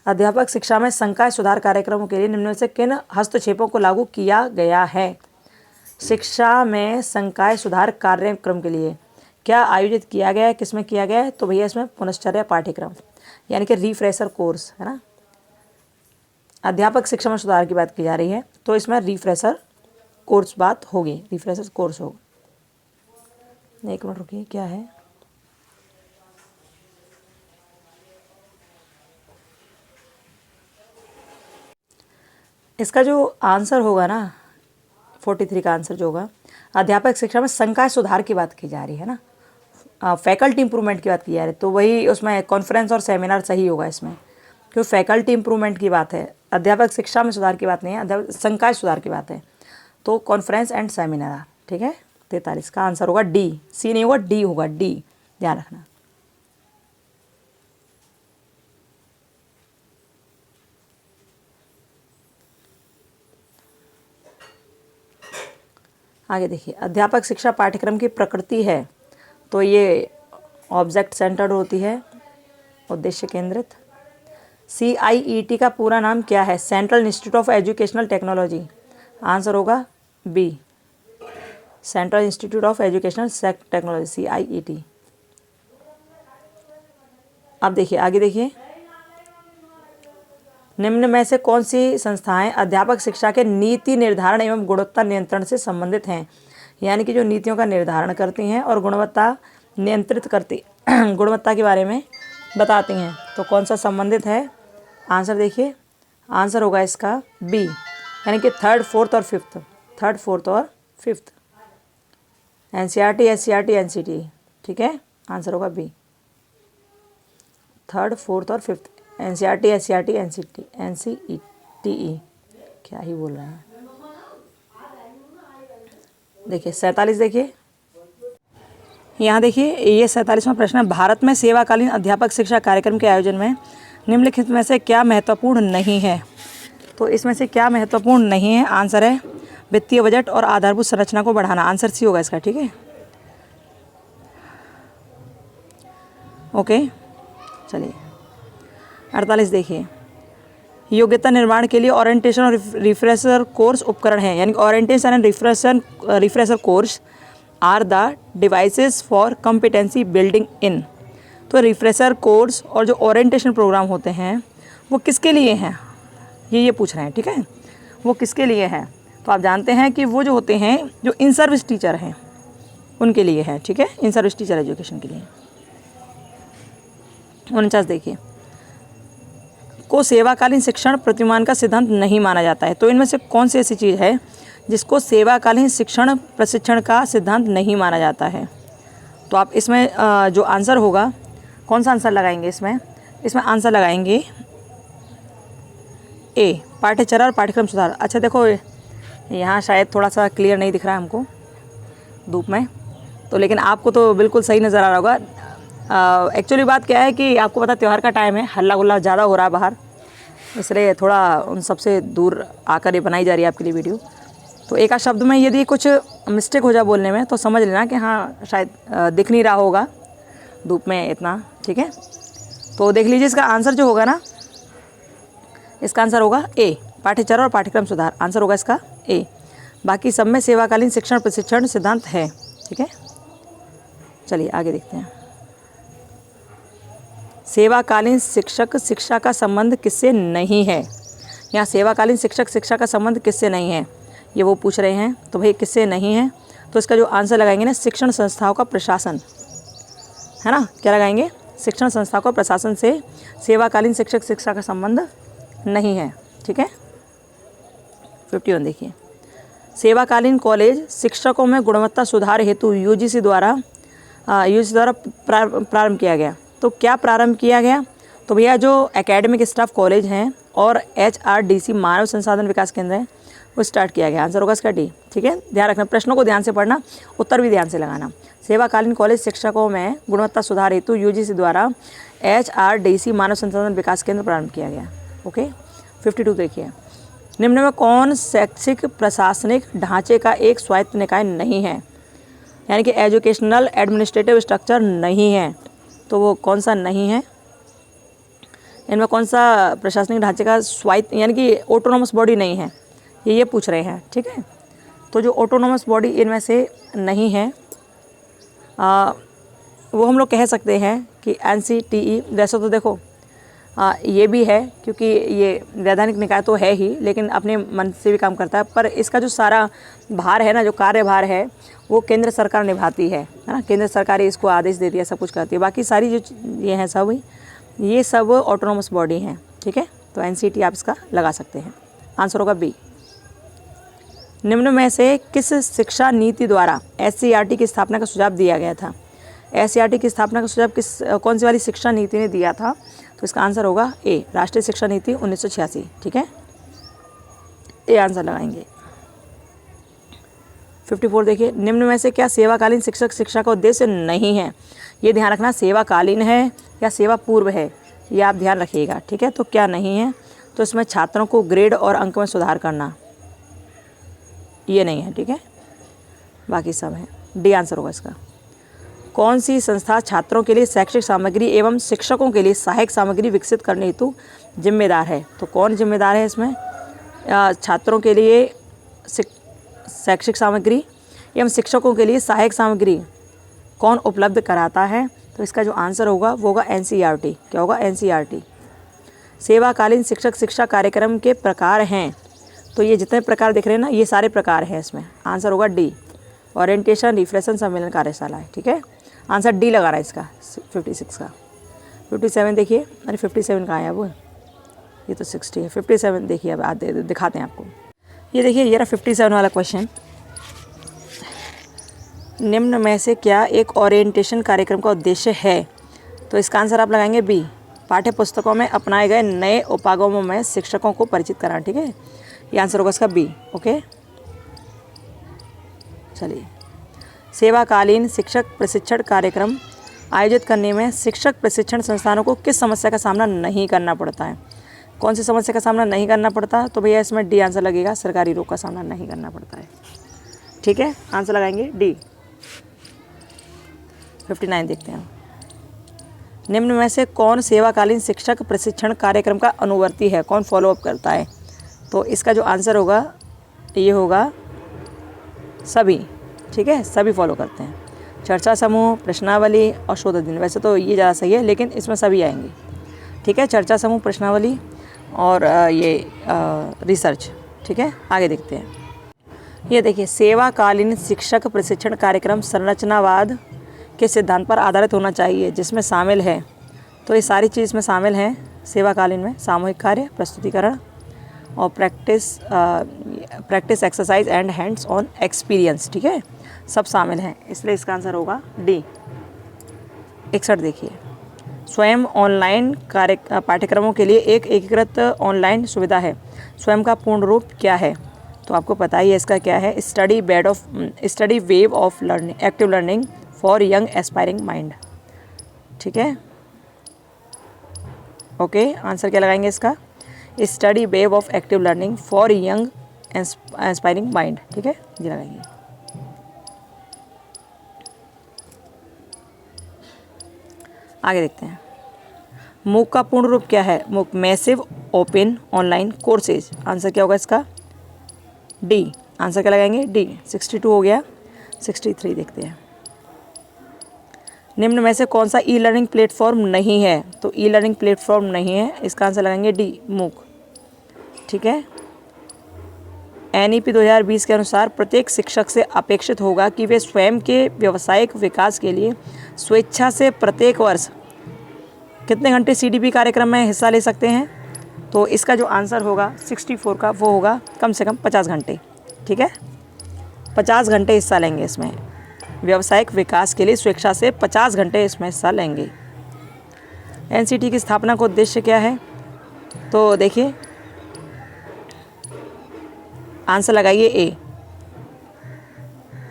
अध्यापक शिक्षा में संकाय सुधार कार्यक्रमों के लिए निम्न में से किन हस्तक्षेपों को लागू किया गया है? शिक्षा में संकाय सुधार कार्यक्रम के लिए क्या आयोजित किया गया है, किसमें किया गया है? तो भैया इसमें पुनश्चर्या पाठ्यक्रम यानी कि रिफ्रेशर कोर्स है ना। अध्यापक शिक्षा में सुधार की बात की जा रही है तो इसमें रिफ्रेशर कोर्स बात होगी, रिफ्रेशर कोर्स होगा। एक मिनट रुकिए, क्या है? इसका जो आंसर होगा ना 43 का आंसर जो होगा, अध्यापक शिक्षा में संकाय सुधार की बात की जा रही है ना, फैकल्टी इंप्रूवमेंट की बात की जा रही है, तो वही उसमें कॉन्फ्रेंस और सेमिनार सही होगा इसमें, क्योंकि फैकल्टी इंप्रूवमेंट की बात है, अध्यापक शिक्षा में सुधार की बात नहीं है, अध्यापक संकाय सुधार की बात है, तो कॉन्फ्रेंस एंड सेमिनार। ठीक है, 43 का आंसर होगा डी, सी नहीं होगा, डी होगा, डी, ध्यान रखना। आगे देखिए, अध्यापक शिक्षा पाठ्यक्रम की प्रकृति है तो ये ऑब्जेक्ट सेंटर्ड होती है, उद्देश्य केंद्रित। CIET का पूरा नाम क्या है? Central institute of educational technology. Answer होगा B, central institute of educational technology, CIET। अब देखिए आगे देखिए, निम्न में से कौन सी संस्थाएं अध्यापक शिक्षा के नीति निर्धारण एवं गुणवत्ता नियंत्रण से संबंधित हैं? यानी कि जो नीतियों का निर्धारण करती हैं और गुणवत्ता नियंत्रित करती गुणवत्ता के बारे में बताती हैं, तो कौन सा संबंधित है? आंसर देखिए, आंसर होगा इसका बी, यानी कि थर्ड फोर्थ और फिफ्थ, थर्ड फोर्थ और फिफ्थ, NCERT, SCERT, NCT। ठीक है, आंसर होगा बी, थर्ड फोर्थ और फिफ्थ, NCERT, SCERT, NCETE। क्या ही बोल रहे हैं। देखिए 47, देखिए यहाँ देखिए, ये 47वां प्रश्न है, भारत में सेवाकालीन अध्यापक शिक्षा कार्यक्रम के आयोजन में निम्नलिखित में से क्या महत्वपूर्ण नहीं है? तो इसमें से क्या महत्वपूर्ण नहीं है? आंसर है वित्तीय बजट और आधारभूत संरचना को बढ़ाना। आंसर सी होगा इसका। ठीक है, ओके, चलिए 48 देखिए, योग्यता निर्माण के लिए ओरिएंटेशन और रिफ्रेशर कोर्स उपकरण हैं, यानी orientation and refresher course are the devices for competency building in. तो रिफ्रेशर कोर्स और जो ओरिएंटेशन प्रोग्राम होते हैं वो किसके लिए हैं, ये पूछ रहे हैं। ठीक है, वो किसके लिए हैं? तो आप जानते हैं कि वो जो होते हैं जो इन सर्विस टीचर हैं उनके लिए है। ठीक है, इन सर्विस टीचर एजुकेशन के लिए। 49 देखिए, को सेवाकालीन शिक्षण प्रतिमान का सिद्धांत नहीं माना जाता है। तो इनमें से कौन सी ऐसी चीज़ है जिसको सेवाकालीन शिक्षण प्रशिक्षण का सिद्धांत नहीं माना जाता है? तो आप इसमें जो आंसर होगा, कौन सा आंसर लगाएंगे इसमें? इसमें आंसर लगाएंगे ए, पाठ्यचर्या और पाठ्यक्रम सुधार। अच्छा देखो, यहाँ शायद थोड़ा सा क्लियर नहीं दिख रहा है हमको धूप में, तो लेकिन आपको तो बिल्कुल सही नज़र आ रहा होगा। एक्चुअली बात क्या है कि आपको पता त्यौहार का टाइम है, हल्ला गुल्ला ज़्यादा हो रहा है बाहर, इसलिए थोड़ा उन सबसे दूर आकर ये बनाई जा रही है आपके लिए वीडियो। तो एक आध शब्द में यदि कुछ मिस्टेक हो जाए बोलने में तो समझ लेना कि हाँ शायद दिख नहीं रहा होगा धूप में इतना। ठीक है, तो देख लीजिए, इसका आंसर जो होगा ना, इसका आंसर होगा ए, पाठ्यचर्या और पाठ्यक्रम सुधार। आंसर होगा इसका ए। बाकी सब में सेवाकालीन शिक्षण प्रशिक्षण सिद्धांत है। ठीक है, चलिए आगे देखते हैं। सेवाकालीन शिक्षक शिक्षा का संबंध किससे नहीं है? यहाँ सेवाकालीन शिक्षक शिक्षा का संबंध किससे नहीं है, ये वो पूछ रहे हैं। तो भाई किससे नहीं है, तो इसका जो आंसर लगाएंगे ना, शिक्षण संस्थाओं का प्रशासन, है ना। क्या लगाएंगे? शिक्षण संस्थाओं का प्रशासन से सेवाकालीन शिक्षक शिक्षा का संबंध नहीं है। ठीक है, 51 देखिए, सेवाकालीन कॉलेज शिक्षकों में गुणवत्ता सुधार हेतु यूजीसी द्वारा प्रारंभ किया गया। तो क्या प्रारंभ किया गया? तो भैया जो एकेडमिक स्टाफ कॉलेज हैं और HRDC मानव संसाधन विकास केंद्र है वो स्टार्ट किया गया। आंसर होगा इसका डी। ठीक है, ध्यान रखना, प्रश्नों को ध्यान से पढ़ना, उत्तर भी ध्यान से लगाना। सेवाकालीन कॉलेज शिक्षकों में गुणवत्ता सुधार हेतु UGC द्वारा HRDC मानव संसाधन विकास केंद्र प्रारंभ किया गया। ओके, 52 देखिए, निम्न में कौन शैक्षिक प्रशासनिक ढांचे का एक स्वायत्त निकाय नहीं है, यानी कि एजुकेशनल एडमिनिस्ट्रेटिव स्ट्रक्चर नहीं है, तो वो कौन सा नहीं है? इनमें कौन सा प्रशासनिक ढांचे का स्वायत्त यानी कि ऑटोनोमस बॉडी नहीं है, ये पूछ रहे हैं। ठीक है, तो जो ऑटोनोमस बॉडी इनमें से नहीं है वो हम लोग कह सकते हैं कि NCTE। वैसे तो देखो ये भी है क्योंकि ये वैधानिक निकाय तो है ही, लेकिन अपने मन से भी काम करता है, पर इसका जो सारा भार है ना, जो कार्यभार है वो केंद्र सरकार निभाती है ना। केंद्र सरकार इसको आदेश देती है, सब कुछ करती है। बाकी सारी जो ये हैं सब, ये सब ऑटोनोमस बॉडी हैं। ठीक है, तो NCT आप इसका लगा सकते हैं। आंसर होगा बी। निम्न में से किस शिक्षा नीति द्वारा SCERT की स्थापना का सुझाव दिया गया था? SCERT की स्थापना का सुझाव कौन सी वाली शिक्षा नीति ने दिया था? तो इसका आंसर होगा ए, राष्ट्रीय शिक्षा नीति 1986। ठीक है, ए आंसर लगाएंगे। 54 देखिए, निम्न में से क्या सेवाकालीन शिक्षक शिक्षा का उद्देश्य नहीं है? ये ध्यान रखना, सेवाकालीन है या सेवा पूर्व है, ये आप ध्यान रखिएगा। ठीक है, तो क्या नहीं है? तो इसमें छात्रों को ग्रेड और अंक में सुधार करना, ये नहीं है। ठीक है, बाकी सब है। डी आंसर होगा इसका। कौन सी संस्था छात्रों के लिए शैक्षिक सामग्री एवं शिक्षकों के लिए सहायक सामग्री विकसित करने हेतु जिम्मेदार है? तो कौन जिम्मेदार है इसमें? छात्रों के लिए शैक्षिक सामग्री एवं शिक्षकों के लिए सहायक सामग्री कौन उपलब्ध कराता है? तो इसका जो आंसर होगा वो होगा NCERT। क्या होगा? NCERT। सेवाकालीन शिक्षक शिक्षा कार्यक्रम के प्रकार हैं, तो ये जितने प्रकार दिख रहे हैं ना, ये सारे प्रकार हैं इसमें। आंसर होगा डी, ओरिएंटेशन, रिफ्रेशन, सम्मेलन, कार्यशाला है। ठीक है, आंसर डी लगा रहा है इसका 56 का। 57 देखिए, अरे 57 कहाँ है? वो ये तो 60 है। 57 देखिए, अब आते दिखाते हैं आपको। ये देखिए, ये रहा 57 वाला क्वेश्चन। निम्न में से क्या एक ओरिएंटेशन कार्यक्रम का उद्देश्य है? तो इसका आंसर आप लगाएंगे बी, पाठ्य पुस्तकों में अपनाए गए नए उपागमों में शिक्षकों को परिचित कराना। ठीक है, ये आंसर होगा इसका बी। ओके, चलिए, सेवाकालीन शिक्षक प्रशिक्षण कार्यक्रम आयोजित करने में शिक्षक प्रशिक्षण संस्थानों को किस समस्या का सामना नहीं करना पड़ता है? कौन सी समस्या का सामना नहीं करना पड़ता? तो भैया इसमें डी आंसर लगेगा, सरकारी रोक का सामना नहीं करना पड़ता है। ठीक है, आंसर लगाएंगे डी। 59 देखते हैं। निम्न में से कौन सेवाकालीन शिक्षक प्रशिक्षण कार्यक्रम का अनुवर्ती है? कौन फॉलोअप करता है? तो इसका जो आंसर होगा ये होगा सभी। ठीक है, सभी फॉलो करते हैं। चर्चा समूह, प्रश्नावली और शोध दिन, वैसे तो ये ज़्यादा सही है, लेकिन इसमें सभी आएंगे। ठीक है, चर्चा समूह, प्रश्नावली और ये रिसर्च। ठीक है, आगे देखते हैं। ये देखिए, सेवाकालीन शिक्षक प्रशिक्षण कार्यक्रम संरचनावाद के सिद्धांत पर आधारित होना चाहिए, जिसमें शामिल है, तो ये सारी चीज़ में शामिल हैं सेवाकालीन में, सामूहिक कार्य, प्रस्तुतिकरण और practice exercise and hands on experience. ठीक है, सब शामिल हैं, इसलिए इसका आंसर होगा डी। 61 देखिए, स्वयं ऑनलाइन पाठ्यक्रमों के लिए एक एकीकृत ऑनलाइन सुविधा है, स्वयं का पूर्ण रूप क्या है? तो आपको पता ही है इसका क्या है, study wave of learning, active learning for young aspiring mind. ठीक है, ओके, आंसर क्या लगाएंगे इसका? Study wave of active learning for young aspiring mind. ठीक है, ये लगाएंगे। आगे देखते हैं, मूक का पूर्ण रूप क्या है? मूक massive open online courses. Answer क्या होगा इसका? डी। आंसर क्या लगाएंगे? डी। 62 हो गया। 63 देखते हैं। निम्न में से कौन सा ई लर्निंग प्लेटफॉर्म नहीं है? तो ई लर्निंग प्लेटफॉर्म नहीं है, इसका आंसर लगाएंगे डी, मूक। ठीक है, NEP 2020 के अनुसार प्रत्येक शिक्षक से अपेक्षित होगा कि वे स्वयं के व्यावसायिक विकास के लिए स्वेच्छा से प्रत्येक वर्ष कितने घंटे CDP कार्यक्रम में हिस्सा ले सकते हैं? तो इसका जो आंसर होगा 64 का, वो होगा कम से कम 50 घंटे। ठीक है, 50 घंटे हिस्सा लेंगे इसमें, व्यावसायिक विकास के लिए स्वेच्छा से 50 घंटे इसमें हिस्सा लेंगे। एनसीटी की स्थापना का उद्देश्य क्या है? तो देखिए आंसर लगाइए ए,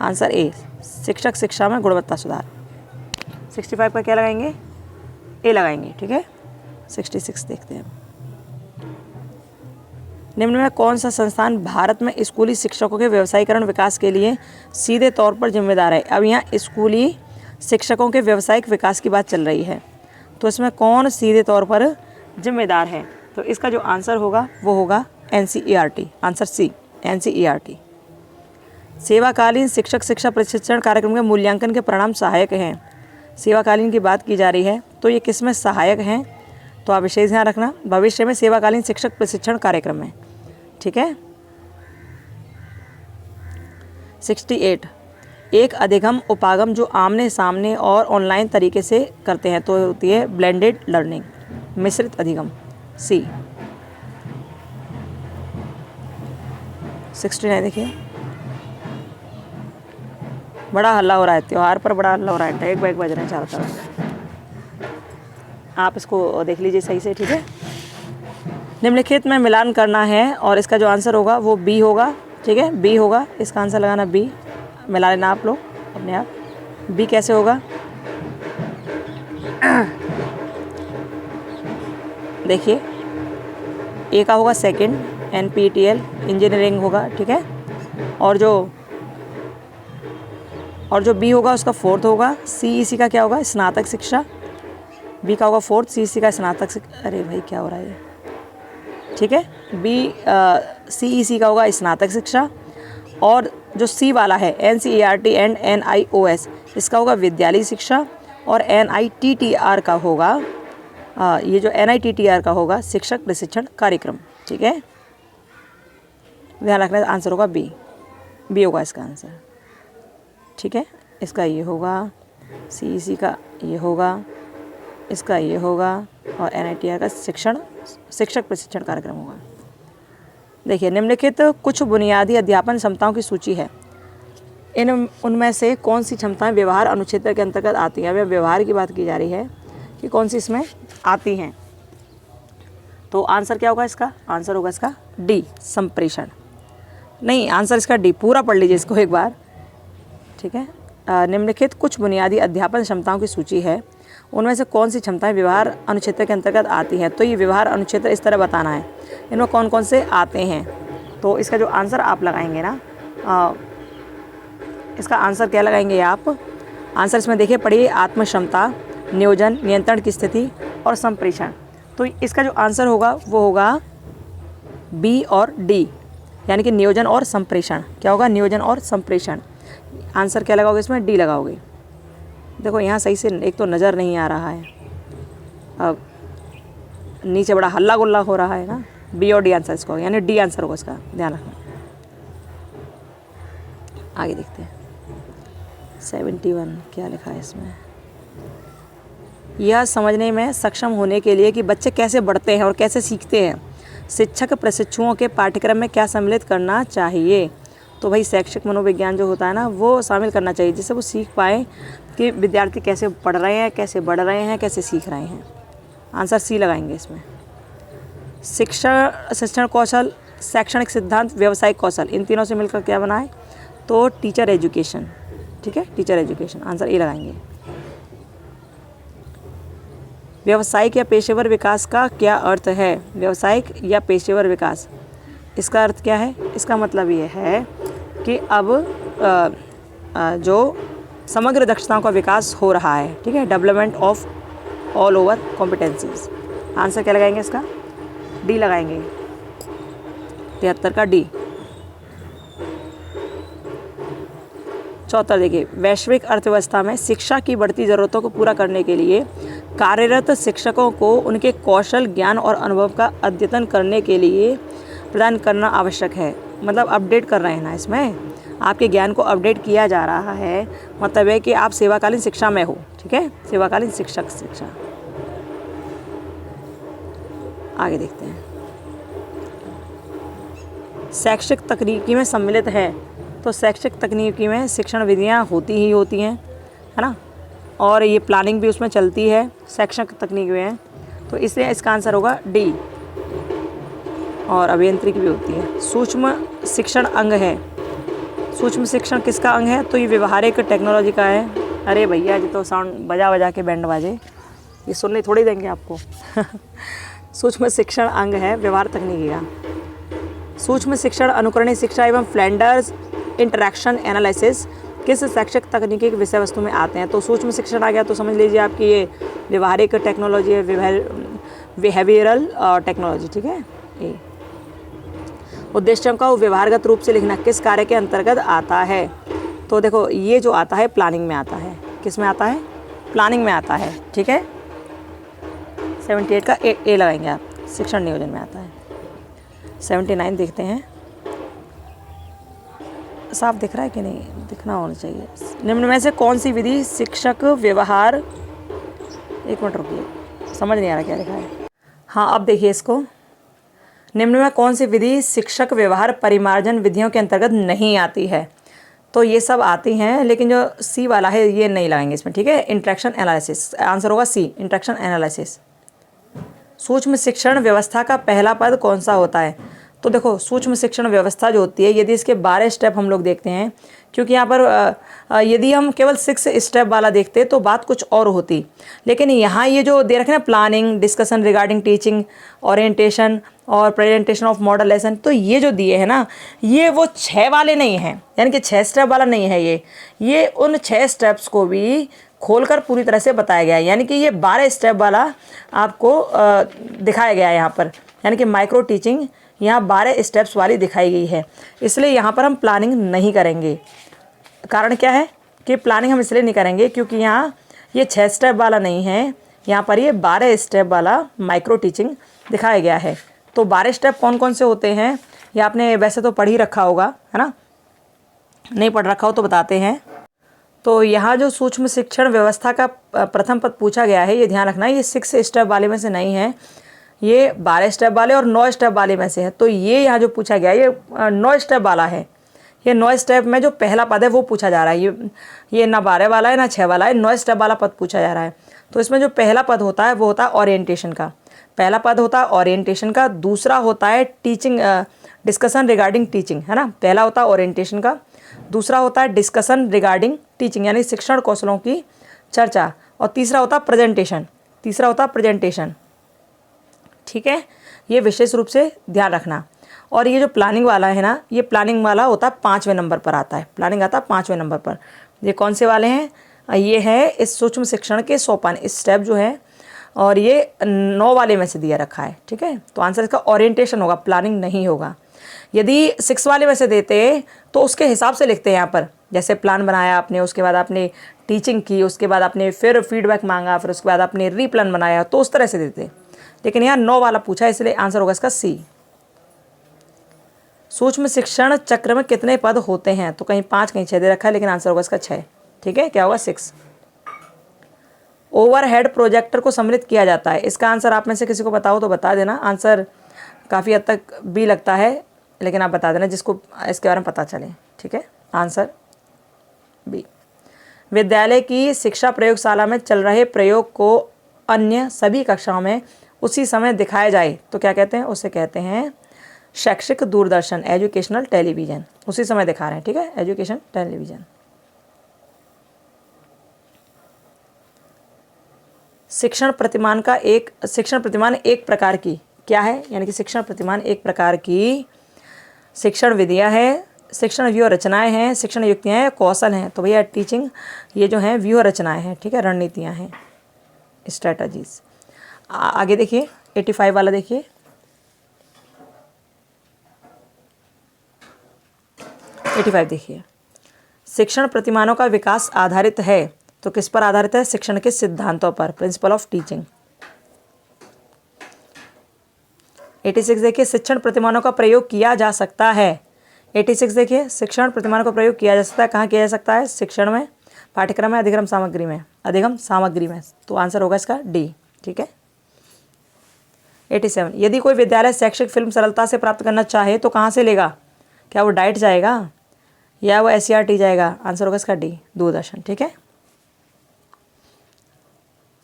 आंसर ए, शिक्षक शिक्षा में गुणवत्ता सुधार। 65 का क्या लगाएंगे? ए लगाएंगे, ठीक है। 66 देखते हैं। निम्न में कौन सा संस्थान भारत में स्कूली शिक्षकों के व्यवसायीकरण विकास के लिए सीधे तौर पर जिम्मेदार है? अब यहाँ स्कूली शिक्षकों के व्यावसायिक विकास की बात चल रही है, तो इसमें कौन सीधे तौर पर जिम्मेदार है? तो इसका जो आंसर होगा वो होगा NCERT, आंसर सी, NCERT। सेवाकालीन शिक्षक शिक्षा प्रशिक्षण कार्यक्रम के मूल्यांकन के परिणाम सहायक हैं। सेवाकालीन की बात की जा रही है, तो ये किस में सहायक हैं? तो आप विशेष ध्यान रखना, भविष्य में सेवाकालीन शिक्षक प्रशिक्षण कार्यक्रम में, ठीक है। 68, एक अधिगम उपागम जो आमने सामने और ऑनलाइन तरीके से करते हैं, तो होती है ब्लेंडेड लर्निंग, मिश्रित अधिगम, सी। 69 देखिए, बड़ा हल्ला हो रहा है, त्यौहार पर बड़ा हल्ला हो रहा है, टैग बैग बज रहे हैं चारों तरफ, आप इसको देख लीजिए सही से, ठीक है। निम्नलिखित में मिलान करना है और इसका जो आंसर होगा वो बी होगा, ठीक है, बी होगा, इसका आंसर लगाना बी, मिला लेना आप लोग अपने आप। बी कैसे होगा? देखिए ए का होगा सेकंड, NPTEL इंजीनियरिंग होगा, ठीक है, और जो बी होगा उसका फोर्थ होगा। CEC का क्या होगा? स्नातक शिक्षा, बी का होगा फोर्थ, CEC का स्नातक शिक्षा। अरे भाई क्या हो रहा है ये, ठीक है। बी CEC का होगा स्नातक शिक्षा, और जो सी वाला है NCERT एंड NIOS, इसका होगा विद्यालय शिक्षा, और NITTR का होगा ये जो NITTR का होगा शिक्षक प्रशिक्षण कार्यक्रम, ठीक है। ध्यान रखना, आंसर होगा बी, बी होगा इसका आंसर, ठीक है। इसका ये होगा, CEC का ये होगा, इसका ये होगा, और NITTR का शिक्षक प्रशिक्षण कार्यक्रम होगा। देखिए निम्नलिखित कुछ बुनियादी अध्यापन क्षमताओं की सूची है, उनमें से कौन सी क्षमताएं व्यवहार अनुच्छेद के अंतर्गत आती हैं? व्यवहार की बात की जा रही है कि कौन सी इसमें आती हैं, तो आंसर क्या होगा इसका? आंसर होगा इसका डी, संप्रेषण। नहीं, आंसर इसका डी, पूरा पढ़ लीजिए इसको एक बार, ठीक है। निम्नलिखित कुछ बुनियादी अध्यापन क्षमताओं की सूची है, उनमें से कौन सी क्षमताएं व्यवहार अनुच्छेद के अंतर्गत आती हैं? तो ये व्यवहार अनुच्छेद इस तरह बताना है, इनमें कौन कौन से आते हैं। तो इसका जो आंसर आप लगाएंगे ना, इसका आंसर क्या लगाएंगे आप? आंसर इसमें देखिए पढ़िए, आत्म क्षमता, नियोजन, नियंत्रण की स्थिति और संप्रेषण। तो इसका जो आंसर होगा वो होगा बी और डी, यानी कि नियोजन और संप्रेषण। क्या होगा? नियोजन और संप्रेषण। आंसर क्या लगाओगे इसमें? डी लगाओगे। देखो यहाँ सही से एक तो नज़र नहीं आ रहा है, अब नीचे बड़ा हल्ला गुल्ला हो रहा है ना। बी और डी आंसर इसको, यानी डी आंसर होगा इसका, ध्यान रखना। आगे देखते हैं 71 क्या लिखा है इसमें। यह समझने में सक्षम होने के लिए कि बच्चे कैसे बढ़ते हैं और कैसे सीखते हैं, शिक्षक प्रशिक्षुओं के पाठ्यक्रम में क्या सम्मिलित करना चाहिए? तो भाई शैक्षिक मनोविज्ञान जो होता है ना, वो शामिल करना चाहिए, जिससे वो सीख पाएँ कि विद्यार्थी कैसे पढ़ रहे हैं, कैसे बढ़ रहे हैं, कैसे सीख रहे हैं। आंसर सी लगाएंगे इसमें। शिक्षण कौशल, शैक्षणिक सिद्धांत, व्यावसायिक कौशल, इन तीनों से मिलकर क्या बना है? तो टीचर एजुकेशन, ठीक है, टीचर एजुकेशन। आंसर ए लगाएंगे। व्यावसायिक या पेशेवर विकास का क्या अर्थ है? व्यावसायिक या पेशेवर विकास, इसका अर्थ क्या है? इसका मतलब ये है कि अब जो समग्र दक्षताओं का विकास हो रहा है, ठीक है, development of all over competencies. Answer क्या लगाएंगे इसका? डी लगाएंगे, 73 का डी। 74 देखिए, वैश्विक अर्थव्यवस्था में शिक्षा की बढ़ती ज़रूरतों को पूरा करने के लिए कार्यरत शिक्षकों को उनके कौशल, ज्ञान और अनुभव का अद्यतन करने के लिए प्रदान करना आवश्यक है। मतलब अपडेट कर रहे हैं ना, इसमें आपके ज्ञान को अपडेट किया जा रहा है। मतलब है कि आप सेवाकालीन शिक्षा में हो, ठीक है, सेवाकालीन शिक्षक शिक्षा। आगे देखते हैं, शैक्षिक तकनीकी में सम्मिलित है। तो शैक्षिक तकनीकी में शिक्षण विधियाँ होती ही होती हैं, है ना, और ये प्लानिंग भी उसमें चलती है शैक्षणिक तकनीक में। तो इसलिए इसका आंसर होगा डी। और अभियांत्रिकी भी होती है। सूक्ष्म शिक्षण अंग है। सूक्ष्म शिक्षण किसका अंग है? तो ये व्यवहारिक टेक्नोलॉजी का है। अरे भैया जी तो साउंड बजा बजा के बैंड बाजे, ये सुनने थोड़ी देंगे आपको। सूक्ष्म शिक्षण अंग है व्यवहार तकनीकी का। सूक्ष्म शिक्षण, अनुकरणीय शिक्षा एवं फ्लैंडर्स इंटरैक्शन एनालिसिस किस शैक्षिक तकनीकी विषय वस्तु में आते हैं? तो सूक्ष्म शिक्षण आ गया तो समझ लीजिए आपकी ये व्यवहारिक टेक्नोलॉजी है, बिहेवियरल टेक्नोलॉजी, ठीक है। ये उद्देश्यों का व्यवहारगत रूप से लिखना किस कार्य के अंतर्गत आता है? तो देखो ये जो आता है प्लानिंग में आता है। किस में आता है? प्लानिंग में आता है, ठीक है। 78 का ए लगाएंगे आप, शिक्षण नियोजन में आता है। 79 देखते हैं, साफ दिख रहा है कि नहीं? दिखना होना चाहिए। निम्न में से कौन सी विधि शिक्षक व्यवहार, एक मिनट रुकिए, समझ नहीं आ रहा क्या लिखा है। हाँ अब देखिए इसको, निम्न में कौन सी विधि शिक्षक व्यवहार परिमार्जन विधियों के अंतर्गत नहीं आती है? तो ये सब आती हैं, लेकिन जो सी वाला है ये नहीं लगाएंगे इसमें, ठीक है। इंटरेक्शन एनालिसिस, आंसर होगा सी, इंटरेक्शन एनालिसिस। सूक्ष्म शिक्षण व्यवस्था का पहला पद कौन सा होता है? तो देखो सूक्ष्म शिक्षण व्यवस्था जो होती है, यदि इसके 12 स्टेप हम लोग देखते हैं, क्योंकि यहाँ पर यदि हम केवल 6 स्टेप वाला देखते तो बात कुछ और होती, लेकिन यहाँ ये जो दे रखे ना, planning, discussion regarding teaching, orientation और प्रेजेंटेशन ऑफ मॉडल लेसन, तो ये जो दिए हैं ना, ये वो 6 वाले नहीं हैं, यानी कि 6 स्टेप वाला नहीं है ये उन 6 स्टेप्स को भी खोलकर पूरी तरह से बताया गया है। यानी कि ये 12 स्टेप वाला आपको दिखाया गया है यहाँ पर, यानी कि माइक्रो टीचिंग यहाँ 12 स्टेप्स वाली दिखाई गई है। इसलिए यहाँ पर हम प्लानिंग नहीं करेंगे। कारण क्या है कि प्लानिंग हम इसलिए नहीं करेंगे क्योंकि यहाँ ये 6 स्टेप वाला नहीं है, यहाँ पर ये 12 स्टेप वाला माइक्रो टीचिंग दिखाया गया है। तो 12 स्टेप कौन कौन से होते हैं ये आपने वैसे तो पढ़ ही रखा होगा, है ना? नहीं पढ़ रखा हो तो बताते हैं। तो यहाँ जो सूक्ष्म शिक्षण व्यवस्था का प्रथम पद पूछा गया है, ये ध्यान रखना, ये 6 स्टेप वाले में से नहीं है, ये 12 स्टेप वाले और 9 स्टेप वाले में से है। तो ये यहाँ जो पूछा गया है ये 9 स्टेप वाला है। ये 9 स्टेप में जो पहला पद है वो पूछा जा रहा है। ये ना 12 वाला है ना 6 वाला है, 9 स्टेप वाला पद पूछा जा रहा है। तो इसमें जो पहला पद होता है वो होता है ओरिएंटेशन का। पहला पद होता है ओरिएंटेशन का, दूसरा होता है टीचिंग, डिस्कशन रिगार्डिंग टीचिंग, है ना। पहला होता है ओरिएंटेशन का, दूसरा होता है डिस्कशन रिगार्डिंग टीचिंग यानी शिक्षण कौशलों की चर्चा, और तीसरा होता है प्रेजेंटेशन, ठीक है। ये विशेष रूप से ध्यान रखना। और ये जो प्लानिंग वाला है ना, ये प्लानिंग वाला होता है 5वें नंबर पर आता है। प्लानिंग आता है 5वें नंबर पर। ये कौन से वाले हैं? ये है इस सूक्ष्म शिक्षण के सोपान, इस स्टेप जो है, और ये 9 वाले में से दिया रखा है, ठीक है। तो आंसर इसका ओरिएंटेशन होगा, प्लानिंग नहीं होगा। यदि 6 वाले में से देते तो उसके हिसाब से लिखते हैं यहाँ पर, जैसे प्लान बनाया आपने, उसके बाद आपने टीचिंग की, उसके बाद आपने फिर फीडबैक मांगा, फिर उसके बाद आपने रीप्लान बनाया, तो उस तरह से देते। लेकिन यहाँ 9 वाला पूछा, इसलिए आंसर होगा इसका सी। सूक्ष्म शिक्षण चक्र में कितने पद होते हैं? तो कहीं 5 कहीं 6 दे रखा है, लेकिन आंसर होगा इसका 6, ठीक है। क्या होगा? 6। ओवरहेड प्रोजेक्टर को सम्मिलित किया जाता है। इसका आंसर आप में से किसी को बताओ तो बता देना। आंसर काफ़ी हद तक बी लगता है, लेकिन आप बता देना जिसको इसके बारे में पता चले, ठीक है। Answer B. विद्यालय की शिक्षा प्रयोगशाला में चल रहे प्रयोग को अन्य सभी कक्षाओं में उसी समय दिखाया जाए तो क्या कहते हैं? उसे कहते हैं शैक्षिक दूरदर्शन, एजुकेशनल टेलीविज़न। उसी समय दिखा रहे हैं, ठीक है, एजुकेशन टेलीविज़न। शिक्षण प्रतिमान एक प्रकार की क्या है? यानी कि शिक्षण प्रतिमान एक प्रकार की शिक्षण विधियाँ है, शिक्षण व्यूह रचनाएं हैं, शिक्षण युक्तियाँ हैं, कौशल हैं। तो भैया टीचिंग ये जो हैं व्यूह रचनाएं हैं, ठीक है, रणनीतियाँ हैं, स्ट्रैटेजीज। आगे देखिए 85 वाला देखिए, 85 देखिए। शिक्षण प्रतिमानों का विकास आधारित है तो किस पर आधारित है? शिक्षण के सिद्धांतों पर, प्रिंसिपल ऑफ टीचिंग। 86 देखिए, शिक्षण प्रतिमानों का प्रयोग किया जा सकता है। 86 देखिए, शिक्षण प्रतिमानों का प्रयोग किया जा सकता है। कहाँ किया जा सकता है? शिक्षण में, पाठ्यक्रम में, अधिगम सामग्री में। तो आंसर होगा इसका डी, ठीक है। 87, यदि कोई विद्यालय शैक्षिक फिल्म सरलता से प्राप्त करना चाहे तो कहाँ से लेगा? क्या वो डाइट जाएगा या वो SCRT जाएगा? आंसर होगा इसका डी, दूरदर्शन, ठीक है।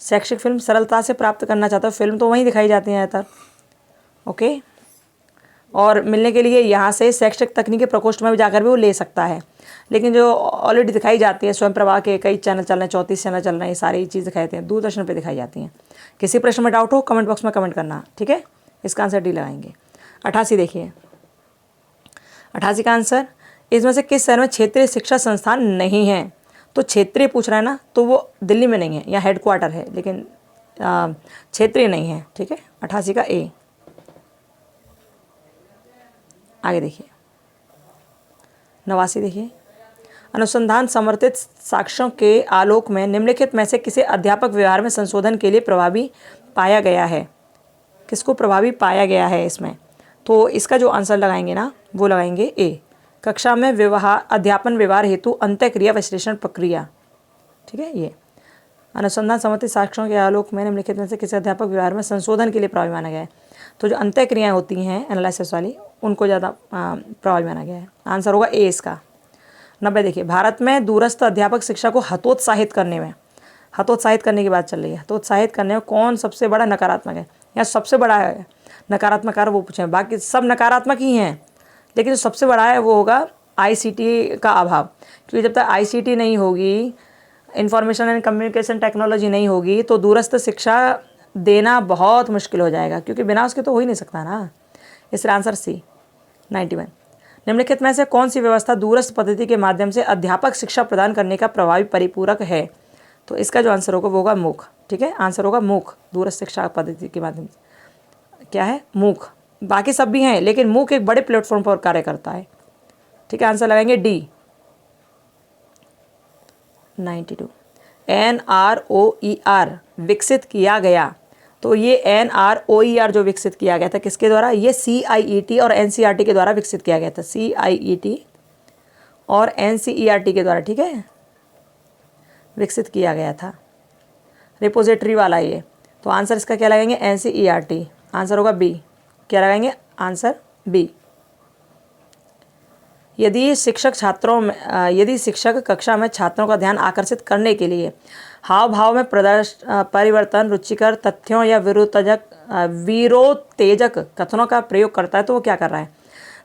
शैक्षिक फिल्म सरलता से प्राप्त करना चाहता हूँ, फिल्म तो वहीं दिखाई जाती हैं ज़्यादातर। ओके, और मिलने के लिए यहाँ से शैक्षिक तकनीकी प्रकोष्ठ में भी जाकर भी वो ले सकता है। लेकिन जो ऑलरेडी दिखाई जाती है, स्वयं प्रभा के कई चैनल चल रहे हैं, 34 चैनल चल रहे हैं, ये सारी चीज़ दिखाई देती हैं, दूरदर्शन पे दिखाई जाती हैं। किसी प्रश्न में डाउट हो कमेंट बॉक्स में कमेंट करना, ठीक है। इसका आंसर डी लगाएंगे। 88 देखिए, 88 का आंसर, इसमें से किस शहर में क्षेत्रीय शिक्षा संस्थान नहीं है? तो क्षेत्रीय पूछ रहा है ना, तो वो दिल्ली में नहीं है, या हेडक्वार्टर है, लेकिन क्षेत्रीय नहीं है, ठीक है। 88 का ए। आगे देखिए, 89 देखिए, अनुसंधान समर्थित साक्ष्यों के आलोक में निम्नलिखित में से किसे अध्यापक व्यवहार में संशोधन के लिए प्रभावी पाया गया है? किसको प्रभावी पाया गया है इसमें? तो इसका जो आंसर लगाएंगे ना, वो लगाएंगे ए, कक्षा में व्यवहार अध्यापन व्यवहार हेतु अंतःक्रिया विश्लेषण प्रक्रिया, ठीक है। ये अनुसंधान समर्थित साक्ष्यों के आलोक में निम्नलिखित में से किसी अध्यापक व्यवहार में संशोधन के लिए प्रभावी माना गया है? तो जो अंतःक्रियाएँ होती हैं एनालिसिस वाली, उनको ज़्यादा प्रभावी माना गया है। आंसर होगा ए इसका। 90 देखिए, भारत में दूरस्थ अध्यापक शिक्षा को हतोत्साहित करने में, हतोत्साहित करने की बात चल रही है, हतोत्साहित करने में कौन सबसे बड़ा नकारात्मक है, या सबसे बड़ा है नकारात्मक कार्य वो पूछे, बाकी सब नकारात्मक ही हैं, लेकिन जो सबसे बड़ा है वो होगा आईसीटी का अभाव। क्योंकि जब तक आईसीटी नहीं होगी, इंफॉर्मेशन एंड कम्युनिकेशन टेक्नोलॉजी नहीं होगी, तो दूरस्थ शिक्षा देना बहुत मुश्किल हो जाएगा, क्योंकि बिना उसके तो हो ही नहीं सकता ना। इसलिए आंसर सी 91। निम्नलिखित में से कौन सी व्यवस्था दूरस्थ पद्धति के माध्यम से अध्यापक शिक्षा प्रदान करने का प्रभावी परिपूरक है? तो इसका जो आंसर होगा वो होगा मूक, ठीक है। आंसर होगा मूक, दूरस्थ शिक्षा पद्धति के माध्यम से क्या है? मूक। बाकी सब भी हैं, लेकिन मूक एक बड़े प्लेटफॉर्म पर कार्य करता है, ठीक है। आंसर लगाएंगे डी 92। NROER विकसित किया गया, तो ये NROER जो विकसित किया गया था किसके द्वारा? ये CIET और NCERT के द्वारा विकसित किया गया था, CIET और NCERT के द्वारा, ठीक है, विकसित किया गया था, रिपोजिटरी वाला ये। तो आंसर इसका क्या लगाएंगे? NCERT। आंसर होगा बी। क्या लगाएंगे? Answer B. यदि शिक्षक कक्षा में छात्रों का ध्यान आकर्षित करने के लिए हाव भाव में परिवर्तन, रुचिकर तथ्यों या विरोतेजक कथनों का प्रयोग करता है, तो वो क्या कर रहा है?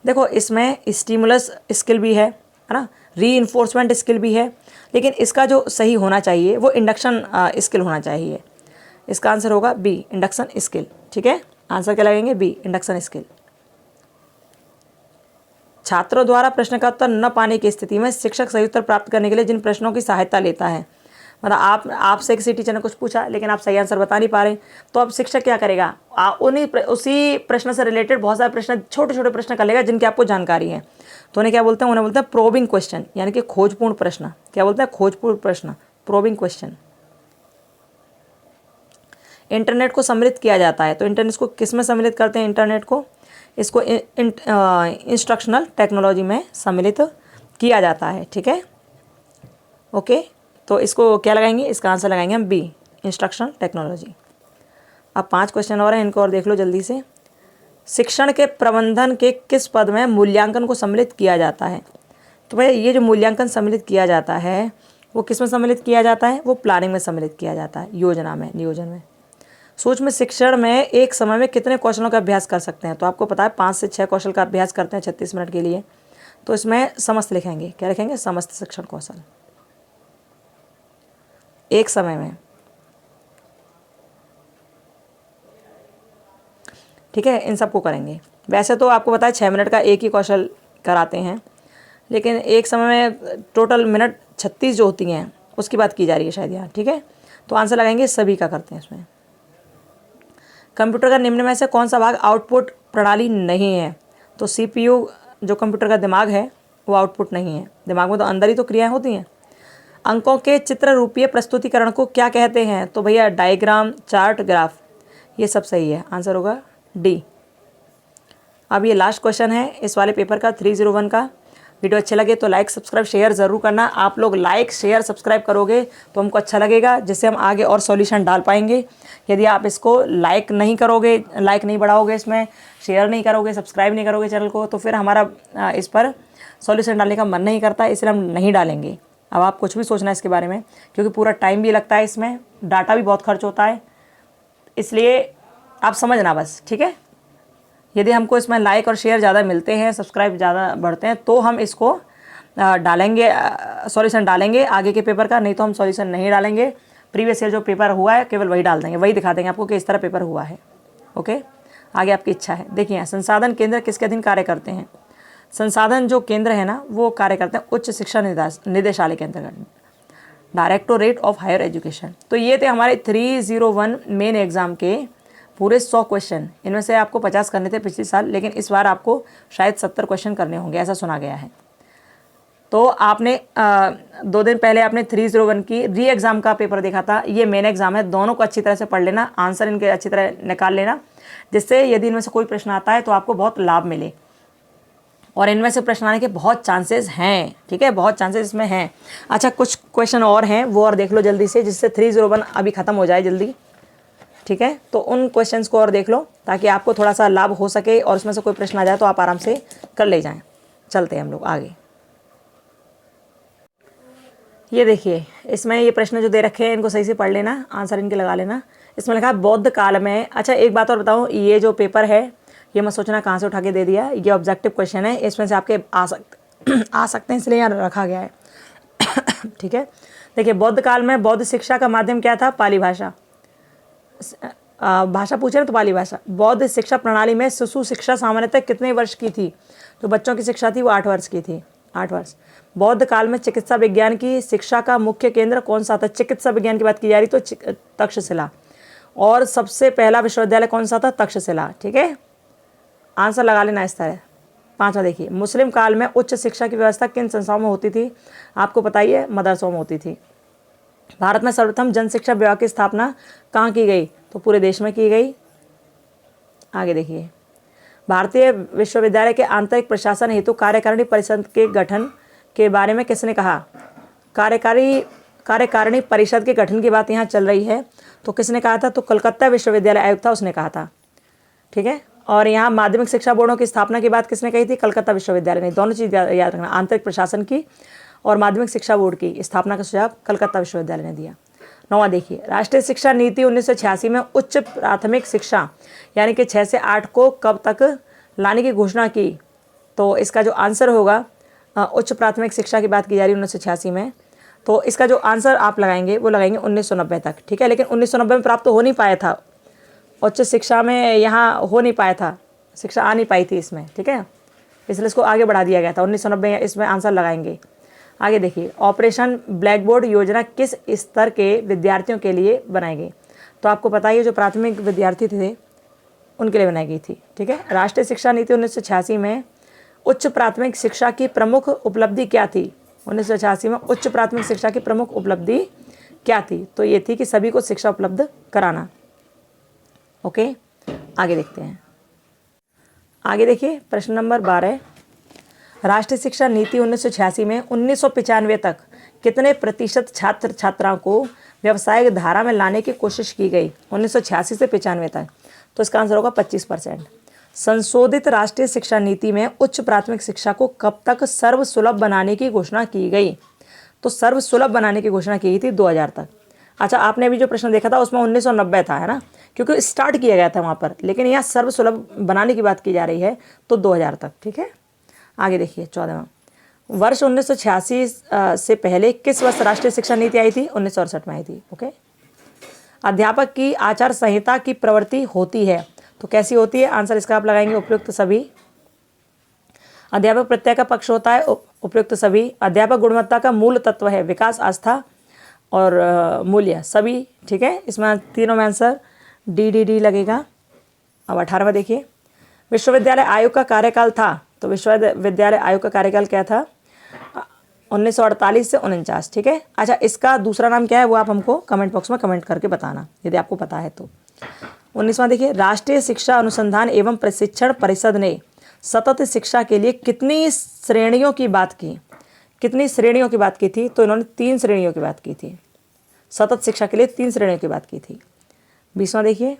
देखो, इसमें स्टिमुलस स्किल भी है ना, रीइंफोर्समेंट स्किल भी है, लेकिन इसका जो सही होना चाहिए वो इंडक्शन स्किल होना चाहिए। इसका आंसर होगा बी, इंडक्शन स्किल, ठीक है। आंसर क्या लगेंगे? B, induction skill. छात्रों द्वारा प्रश्न का उत्तर न पाने की स्थिति में शिक्षक सही उत्तर प्राप्त करने के लिए जिन प्रश्नों की सहायता लेता है, मतलब आपसे किसी टीचर ने कुछ पूछा लेकिन आप सही आंसर बता नहीं पा रहे, तो अब शिक्षक क्या करेगा? उसी प्रश्न से रिलेटेड बहुत सारे प्रश्न, छोटे छोटे प्रश्न कर लेगा जिनकी आपको जानकारी है। तो उन्हें क्या बोलते हैं? उन्हें बोलते हैं प्रोबिंग क्वेश्चन, यानी कि खोजपूर्ण प्रश्न। क्या बोलते हैं? खोजपूर्ण प्रश्न, प्रोबिंग क्वेश्चन। इंटरनेट को सम्मिलित किया जाता है, तो इंटरनेट को किस में सम्मिलित करते हैं? इंटरनेट को, इसको इंस्ट्रक्शनल टेक्नोलॉजी में सम्मिलित किया जाता है, ठीक है। ओके, तो इसको क्या लगाएंगे? इसका आंसर लगाएंगे हम बी, इंस्ट्रक्शनल टेक्नोलॉजी। अब 5 क्वेश्चन और हैं, इनको और देख लो जल्दी से। शिक्षण के प्रबंधन के किस पद में मूल्यांकन को सम्मिलित किया जाता है? तो भैया ये जो मूल्यांकन सम्मिलित किया जाता है वो किस में सम्मिलित किया जाता है? वो प्लानिंग में सम्मिलित किया जाता है, योजना में, नियोजन में। सूक्ष्म शिक्षण में एक समय में कितने कौशलों का अभ्यास कर सकते हैं? तो आपको पता है 5 से 6 कौशल का अभ्यास करते हैं 36 मिनट के लिए, तो इसमें समस्त लिखेंगे। क्या लिखेंगे? समस्त शिक्षण कौशल, एक समय में, ठीक है। इन सबको करेंगे। वैसे तो आपको पता है 6 मिनट का एक ही कौशल कराते हैं, लेकिन एक समय में टोटल मिनट 36 जो होती हैं उसकी बात की जा रही है शायद यहाँ, ठीक है। तो आंसर लगाएंगे सभी का करते हैं इसमें। कंप्यूटर का निम्न में से कौन सा भाग आउटपुट प्रणाली नहीं है? तो CPU जो कंप्यूटर का दिमाग है वो आउटपुट नहीं है, दिमाग में तो अंदर ही तो क्रियाएं होती हैं। अंकों के चित्र रूपीय प्रस्तुतिकरण को क्या कहते हैं? तो भैया डायग्राम, चार्ट, ग्राफ, ये सब सही है। आंसर होगा डी। अब ये लास्ट क्वेश्चन है इस वाले पेपर का, 301 का। वीडियो अच्छे लगे तो लाइक, सब्सक्राइब, शेयर ज़रूर करना। आप लोग लाइक, शेयर, सब्सक्राइब करोगे तो हमको अच्छा लगेगा, जिससे हम आगे और सॉल्यूशन डाल पाएंगे। यदि आप इसको लाइक नहीं करोगे, लाइक नहीं बढ़ाओगे, इसमें शेयर नहीं करोगे, सब्सक्राइब नहीं करोगे चैनल को, तो फिर हमारा इस पर सॉल्यूशन डालने का मन नहीं करता, इसलिए हम नहीं डालेंगे। अब आप कुछ भी सोचना है इसके बारे में, क्योंकि पूरा टाइम भी लगता है, इसमें डाटा भी बहुत खर्च होता है, इसलिए आप समझना बस, ठीक है। यदि हमको इसमें लाइक और शेयर ज़्यादा मिलते हैं, सब्सक्राइब ज़्यादा बढ़ते हैं, तो हम इसको डालेंगे, सॉल्यूशन डालेंगे आगे के पेपर का, नहीं तो हम सॉल्यूशन नहीं डालेंगे। प्रीवियस ईयर जो पेपर हुआ है केवल वही डाल देंगे, वही दिखा देंगे आपको कि इस तरह पेपर हुआ है। ओके, आगे आपकी इच्छा है। देखिए, संसाधन केंद्र किसके अधीन कार्य करते हैं? संसाधन जो केंद्र है ना, वो कार्य करते हैं उच्च शिक्षा निदेशालय के अंतर्गत, डायरेक्टोरेट ऑफ हायर एजुकेशन। तो ये थे हमारे 301 मेन एग्जाम के पूरे 100 क्वेश्चन। इनमें से आपको 50 करने थे पिछले साल, लेकिन इस बार आपको शायद 70 क्वेश्चन करने होंगे, ऐसा सुना गया है। तो आपने 2 दिन पहले आपने 301 की री एग्ज़ाम का पेपर देखा था, ये मेन एग्ज़ाम है। दोनों को अच्छी तरह से पढ़ लेना, आंसर इनके अच्छी तरह निकाल लेना, जिससे यदि इनमें से कोई प्रश्न आता है तो आपको बहुत लाभ मिले। और इनमें से प्रश्न आने के बहुत चांसेस हैं, ठीक है, बहुत चांसेस इसमें हैं। अच्छा, कुछ क्वेश्चन और हैं, वो और देख लो जल्दी से, जिससे 301 अभी ख़त्म हो जाए जल्दी, ठीक है। तो उन क्वेश्चंस को और देख लो ताकि आपको थोड़ा सा लाभ हो सके, और उसमें से कोई प्रश्न आ जाए तो आप आराम से कर ले जाएं। चलते हैं हम लोग आगे। ये देखिए, इसमें ये प्रश्न जो दे रखे हैं इनको सही से पढ़ लेना, आंसर इनके लगा लेना। इसमें लिखा है बौद्ध काल में। अच्छा, एक बात और बताऊँ, ये जो पेपर है ये मत सोचना कहाँ से उठा के दे दिया, ये ऑब्जेक्टिव क्वेश्चन है, इसमें से आपके आ सकते हैं, इसलिए यहाँ रखा गया है। ठीक है, देखिए, बौद्ध काल में बौद्ध शिक्षा का माध्यम क्या था? पाली भाषा। भाषा पूछे ना तो पाली भाषा। बौद्ध शिक्षा प्रणाली में शिशु शिक्षा सामान्यतः कितने वर्ष की थी? तो बच्चों की शिक्षा थी वो 8 वर्ष की थी, 8 वर्ष। बौद्ध काल में चिकित्सा विज्ञान की शिक्षा का मुख्य केंद्र कौन सा था? चिकित्सा विज्ञान की बात की जा रही तो तक्षशिला। और सबसे पहला विश्वविद्यालय कौन सा था? तक्षशिला, ठीक है, आंसर लगा लेना इस तरह। 5वां देखिए, मुस्लिम काल में उच्च शिक्षा की व्यवस्था किन संस्थाओं में होती थी? आपको पता ही है, मदरसों में होती थी। भारत में सर्वप्रथम जन शिक्षा विभाग की स्थापना कहाँ की गई? तो पूरे देश में की गई। आगे देखिए, भारतीय विश्वविद्यालय के आंतरिक प्रशासन हेतु कार्यकारिणी परिषद के गठन के बारे में किसने कहा? कार्यकारिणी परिषद के गठन की बात यहाँ चल रही है, तो किसने कहा था? तो कलकत्ता विश्वविद्यालय आयुक्त था, उसने कहा था, ठीक है। और यहाँ माध्यमिक शिक्षा बोर्डों की स्थापना की बात किसने कही थी? कलकत्ता विश्वविद्यालय ने। दोनों चीज़ याद रखना, आंतरिक प्रशासन की और माध्यमिक शिक्षा बोर्ड की स्थापना का सुझाव कलकत्ता विश्वविद्यालय ने दिया। 9वां देखिए, राष्ट्रीय शिक्षा नीति 1986 में उच्च प्राथमिक शिक्षा यानी कि 6 से 8 को कब तक लाने की घोषणा की? तो इसका जो आंसर होगा, उच्च प्राथमिक शिक्षा की बात की जा रही है 1986 में, तो इसका जो आंसर आप लगाएंगे वो लगाएंगे 1990 तक, ठीक है। लेकिन 1990 में प्राप्त हो नहीं पाया था, उच्च शिक्षा में यहाँ हो नहीं पाया था, शिक्षा आ नहीं पाई थी इसमें, ठीक है, इसलिए इसको आगे बढ़ा दिया गया था। 1990 इसमें आंसर लगाएंगे। आगे देखिए, ऑपरेशन ब्लैक बोर्ड योजना किस स्तर के विद्यार्थियों के लिए बनाई गई? तो आपको पता ही है, जो प्राथमिक विद्यार्थी थे उनके लिए बनाई गई थी, ठीक है। राष्ट्रीय शिक्षा नीति 1986 में उच्च प्राथमिक शिक्षा की प्रमुख उपलब्धि क्या थी? 1986 में उच्च प्राथमिक शिक्षा की प्रमुख उपलब्धि क्या थी? तो ये थी कि सभी को शिक्षा उपलब्ध कराना। ओके, आगे देखते हैं। आगे देखिए, प्रश्न नंबर 12, राष्ट्रीय शिक्षा नीति 1986 में 1995 तक कितने प्रतिशत छात्र छात्राओं को व्यवसायिक धारा में लाने की कोशिश की गई? 1986 से 95 तक, तो इसका आंसर होगा 25%। संशोधित राष्ट्रीय शिक्षा नीति में उच्च प्राथमिक शिक्षा को कब तक सर्वसुलभ बनाने की घोषणा की गई? तो सर्वसुलभ बनाने की घोषणा की गई थी 2000 तक। अच्छा, आपने अभी जो प्रश्न देखा था उसमें 1990 था, है ना, क्योंकि स्टार्ट किया गया था वहाँ पर, लेकिन यहाँ सर्वसुलभ बनाने की बात की जा रही है तो 2000 तक, ठीक है। आगे देखिए, 14वां, वर्ष 1986 से पहले किस वर्ष राष्ट्रीय शिक्षा नीति आई थी? 1968 में आई थी। ओके, अध्यापक की आचार संहिता की प्रवृत्ति होती है, तो कैसी होती है? आंसर इसका आप लगाएंगे उपयुक्त सभी। अध्यापक प्रत्यय का पक्ष होता है, उपयुक्त सभी। अध्यापक गुणवत्ता का मूल तत्व है, विकास, आस्था और मूल्य, सभी, ठीक है। इसमें तीनों में आंसर डी लगेगा। अब 18वां देखिए, विश्वविद्यालय आयोग का कार्यकाल था, तो विश्वविद्यालय आयोग का कार्यकाल क्या था? 1948 से 49, ठीक है। अच्छा, इसका दूसरा नाम क्या है वो आप हमको कमेंट बॉक्स में कमेंट करके बताना यदि आपको पता है तो। 19वां देखिए, राष्ट्रीय शिक्षा अनुसंधान एवं प्रशिक्षण परिषद ने सतत शिक्षा के लिए कितनी श्रेणियों की बात की? कितनी श्रेणियों की बात की थी? तो इन्होंने 3 श्रेणियों की बात की थी। सतत शिक्षा के लिए 3 श्रेणियों की बात की थी। 20वां देखिए,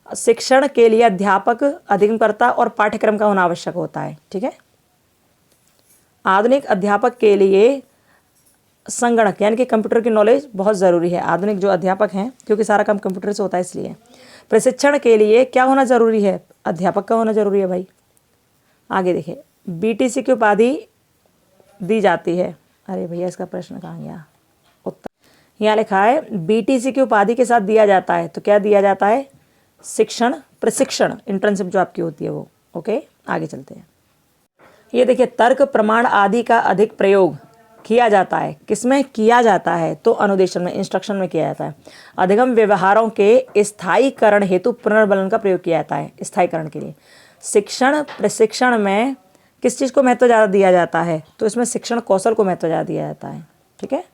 शिक्षण के लिए अध्यापक, अधिगमकर्ता और पाठ्यक्रम का होना आवश्यक होता है, ठीक है। आधुनिक अध्यापक के लिए संगणक यानी कि कंप्यूटर की नॉलेज बहुत ज़रूरी है। आधुनिक जो अध्यापक हैं, क्योंकि सारा काम कंप्यूटर से होता है इसलिए। प्रशिक्षण के लिए क्या होना ज़रूरी है? अध्यापक का होना ज़रूरी है भाई। आगे देखिए, बीटीसी की उपाधि दी जाती है। अरे भैया इसका प्रश्न कहाँ गया? उत्तर यहाँ लिखा है बीटीसी की उपाधि के साथ दिया जाता है। तो क्या दिया जाता है? शिक्षण प्रशिक्षण, इंटर्नशिप जो आपकी होती है वो। ओके, आगे चलते हैं। ये देखिए, तर्क प्रमाण आदि का अधिक प्रयोग किया जाता है। किसमें किया जाता है? तो अनुदेशन में, इंस्ट्रक्शन में किया जाता है। अधिगम व्यवहारों के स्थायीकरण हेतु पुनर्बलन का प्रयोग किया जाता है, स्थायीकरण के लिए। शिक्षण प्रशिक्षण में किस चीज़ को महत्व ज़्यादा दिया जाता है? तो इसमें शिक्षण कौशल को महत्व ज़्यादा दिया जाता है। ठीक है,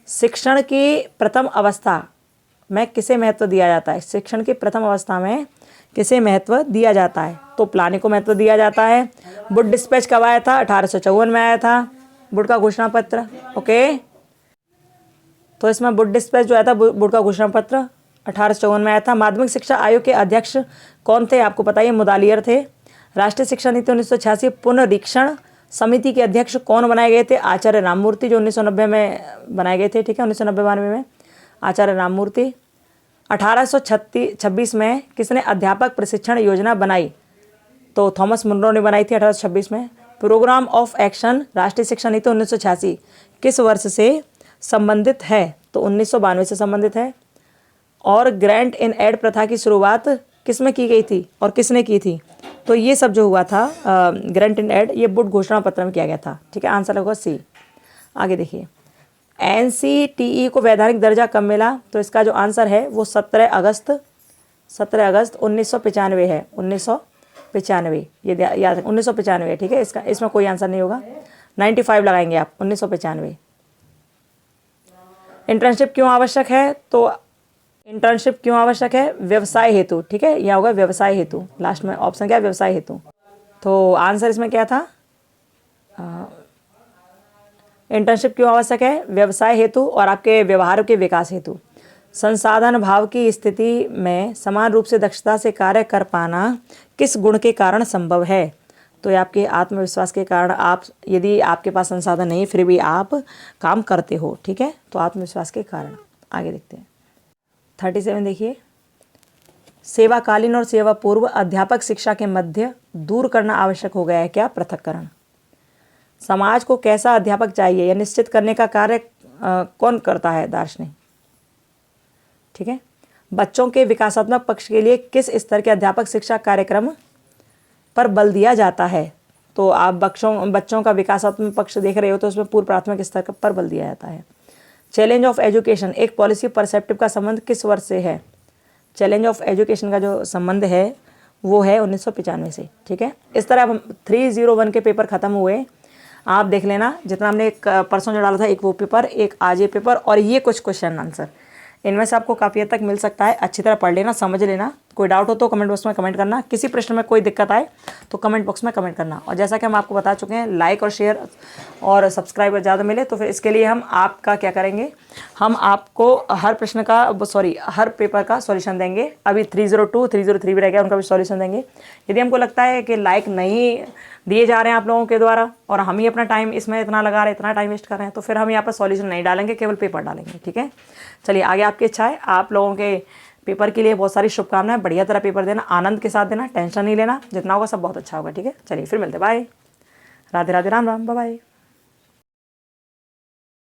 शिक्षण की प्रथम अवस्था में किसे महत्व दिया जाता है? शिक्षण की प्रथम अवस्था में किसे महत्व दिया जाता है? तो प्लानिंग को महत्व दिया जाता है। वुड डिस्पैच कब आया था? 1854 में आया था, वुड का घोषणा पत्र। ओके, तो इसमें वुड डिस्पैच जो आया था, वुड का घोषणा पत्र 1854 में आया था। माध्यमिक शिक्षा आयोग के अध्यक्ष कौन थे? आपको पता है, मुदालियर थे। राष्ट्रीय शिक्षा नीति 1986 पुनरीक्षण समिति के अध्यक्ष कौन बनाए गए थे? आचार्य राममूर्ति, जो 1990 में बनाए गए थे। ठीक है, 1990-92 में आचार्य राममूर्ति। 1826 में किसने अध्यापक प्रशिक्षण योजना बनाई? तो थॉमस मुनरो ने बनाई थी 1826 में। प्रोग्राम ऑफ एक्शन राष्ट्रीय शिक्षा नीति 1986 किस वर्ष से संबंधित है? तो 1992 से संबंधित है। और ग्रांट इन एड प्रथा की शुरुआत किस में की गई थी और किसने की थी? तो ये सब जो हुआ था ग्रांट इन एड, ये वुड घोषणा पत्र में किया गया था। ठीक है, आंसर होगा सी। आगे देखिए, एनसीटीई को वैधानिक दर्जा कब मिला? तो इसका जो आंसर है वो 17 अगस्त 1995 है। 1995, ये याद 1995। ठीक है, इसमें कोई आंसर नहीं होगा, 95 लगाएंगे आप। 1995। इंटर्नशिप क्यों आवश्यक है? तो इंटर्नशिप क्यों आवश्यक है? व्यवसाय हेतु। ठीक है, यह होगा व्यवसाय हेतु। लास्ट में ऑप्शन क्या है? व्यवसाय हेतु। तो आंसर इसमें क्या था? इंटर्नशिप क्यों आवश्यक है? व्यवसाय हेतु और आपके व्यवहार के विकास हेतु। संसाधन अभाव की स्थिति में समान रूप से दक्षता से कार्य कर पाना किस गुण के कारण संभव है? तो ये आपके आत्मविश्वास के कारण। आप यदि आपके पास संसाधन नहीं फिर भी आप काम करते हो। ठीक है, तो आत्मविश्वास के कारण। आगे देखते हैं 37 देखिए, सेवाकालीन और सेवा पूर्व अध्यापक शिक्षा के मध्य दूर करना आवश्यक हो गया है। क्या? पृथक्करण। समाज को कैसा अध्यापक चाहिए यह निश्चित करने का कार्य कौन करता है? दार्शनिक। ठीक है, बच्चों के विकासात्मक पक्ष के लिए किस स्तर के अध्यापक शिक्षा कार्यक्रम पर बल दिया जाता है? तो आप बच्चों का विकासात्मक पक्ष देख रहे हो तो उसमें पूर्व प्राथमिक स्तर पर बल दिया जाता है। चैलेंज ऑफ एजुकेशन एक पॉलिसी परसेप्टिव का संबंध किस वर्ष से है? चैलेंज ऑफ एजुकेशन का जो संबंध है वो है 1995 से। ठीक है, इस तरह अब 301 के पेपर खत्म हुए। आप देख लेना, जितना हमने एक परसों जो डाला था, एक वो पेपर, एक आज ये पेपर, और ये कुछ क्वेश्चन आंसर, इनमें से आपको काफ़ी हद तक मिल सकता है। अच्छी तरह पढ़ लेना, समझ लेना। कोई डाउट हो तो कमेंट बॉक्स में कमेंट करना। किसी प्रश्न में कोई दिक्कत आए तो कमेंट बॉक्स में कमेंट करना। और जैसा कि हम आपको बता चुके हैं, लाइक और शेयर और सब्सक्राइबर ज़्यादा मिले तो फिर इसके लिए हम आपका क्या करेंगे, हम आपको हर प्रश्न का हर पेपर का सॉल्यूशन देंगे। अभी 302 303 भी रह गया, उनका भी सॉल्यूशन देंगे। यदि हमको लगता है कि लाइक नहीं दिए जा रहे हैं आप लोगों के द्वारा और हम ही अपना टाइम इसमें इतना लगा रहे हैं, इतना टाइम वेस्ट कर रहे हैं, तो फिर हम यहाँ पर सॉल्यूशन नहीं डालेंगे, केवल पेपर डालेंगे। ठीक है, चलिए आगे आपकी इच्छा है। आप लोगों के पेपर के लिए बहुत सारी शुभकामनाएं। बढ़िया तरह पेपर देना, आनंद के साथ देना, टेंशन नहीं लेना। जितना होगा सब बहुत अच्छा होगा। ठीक है, चलिए फिर मिलते, bye. Radhe Radhe, Ram Ram, bye bye.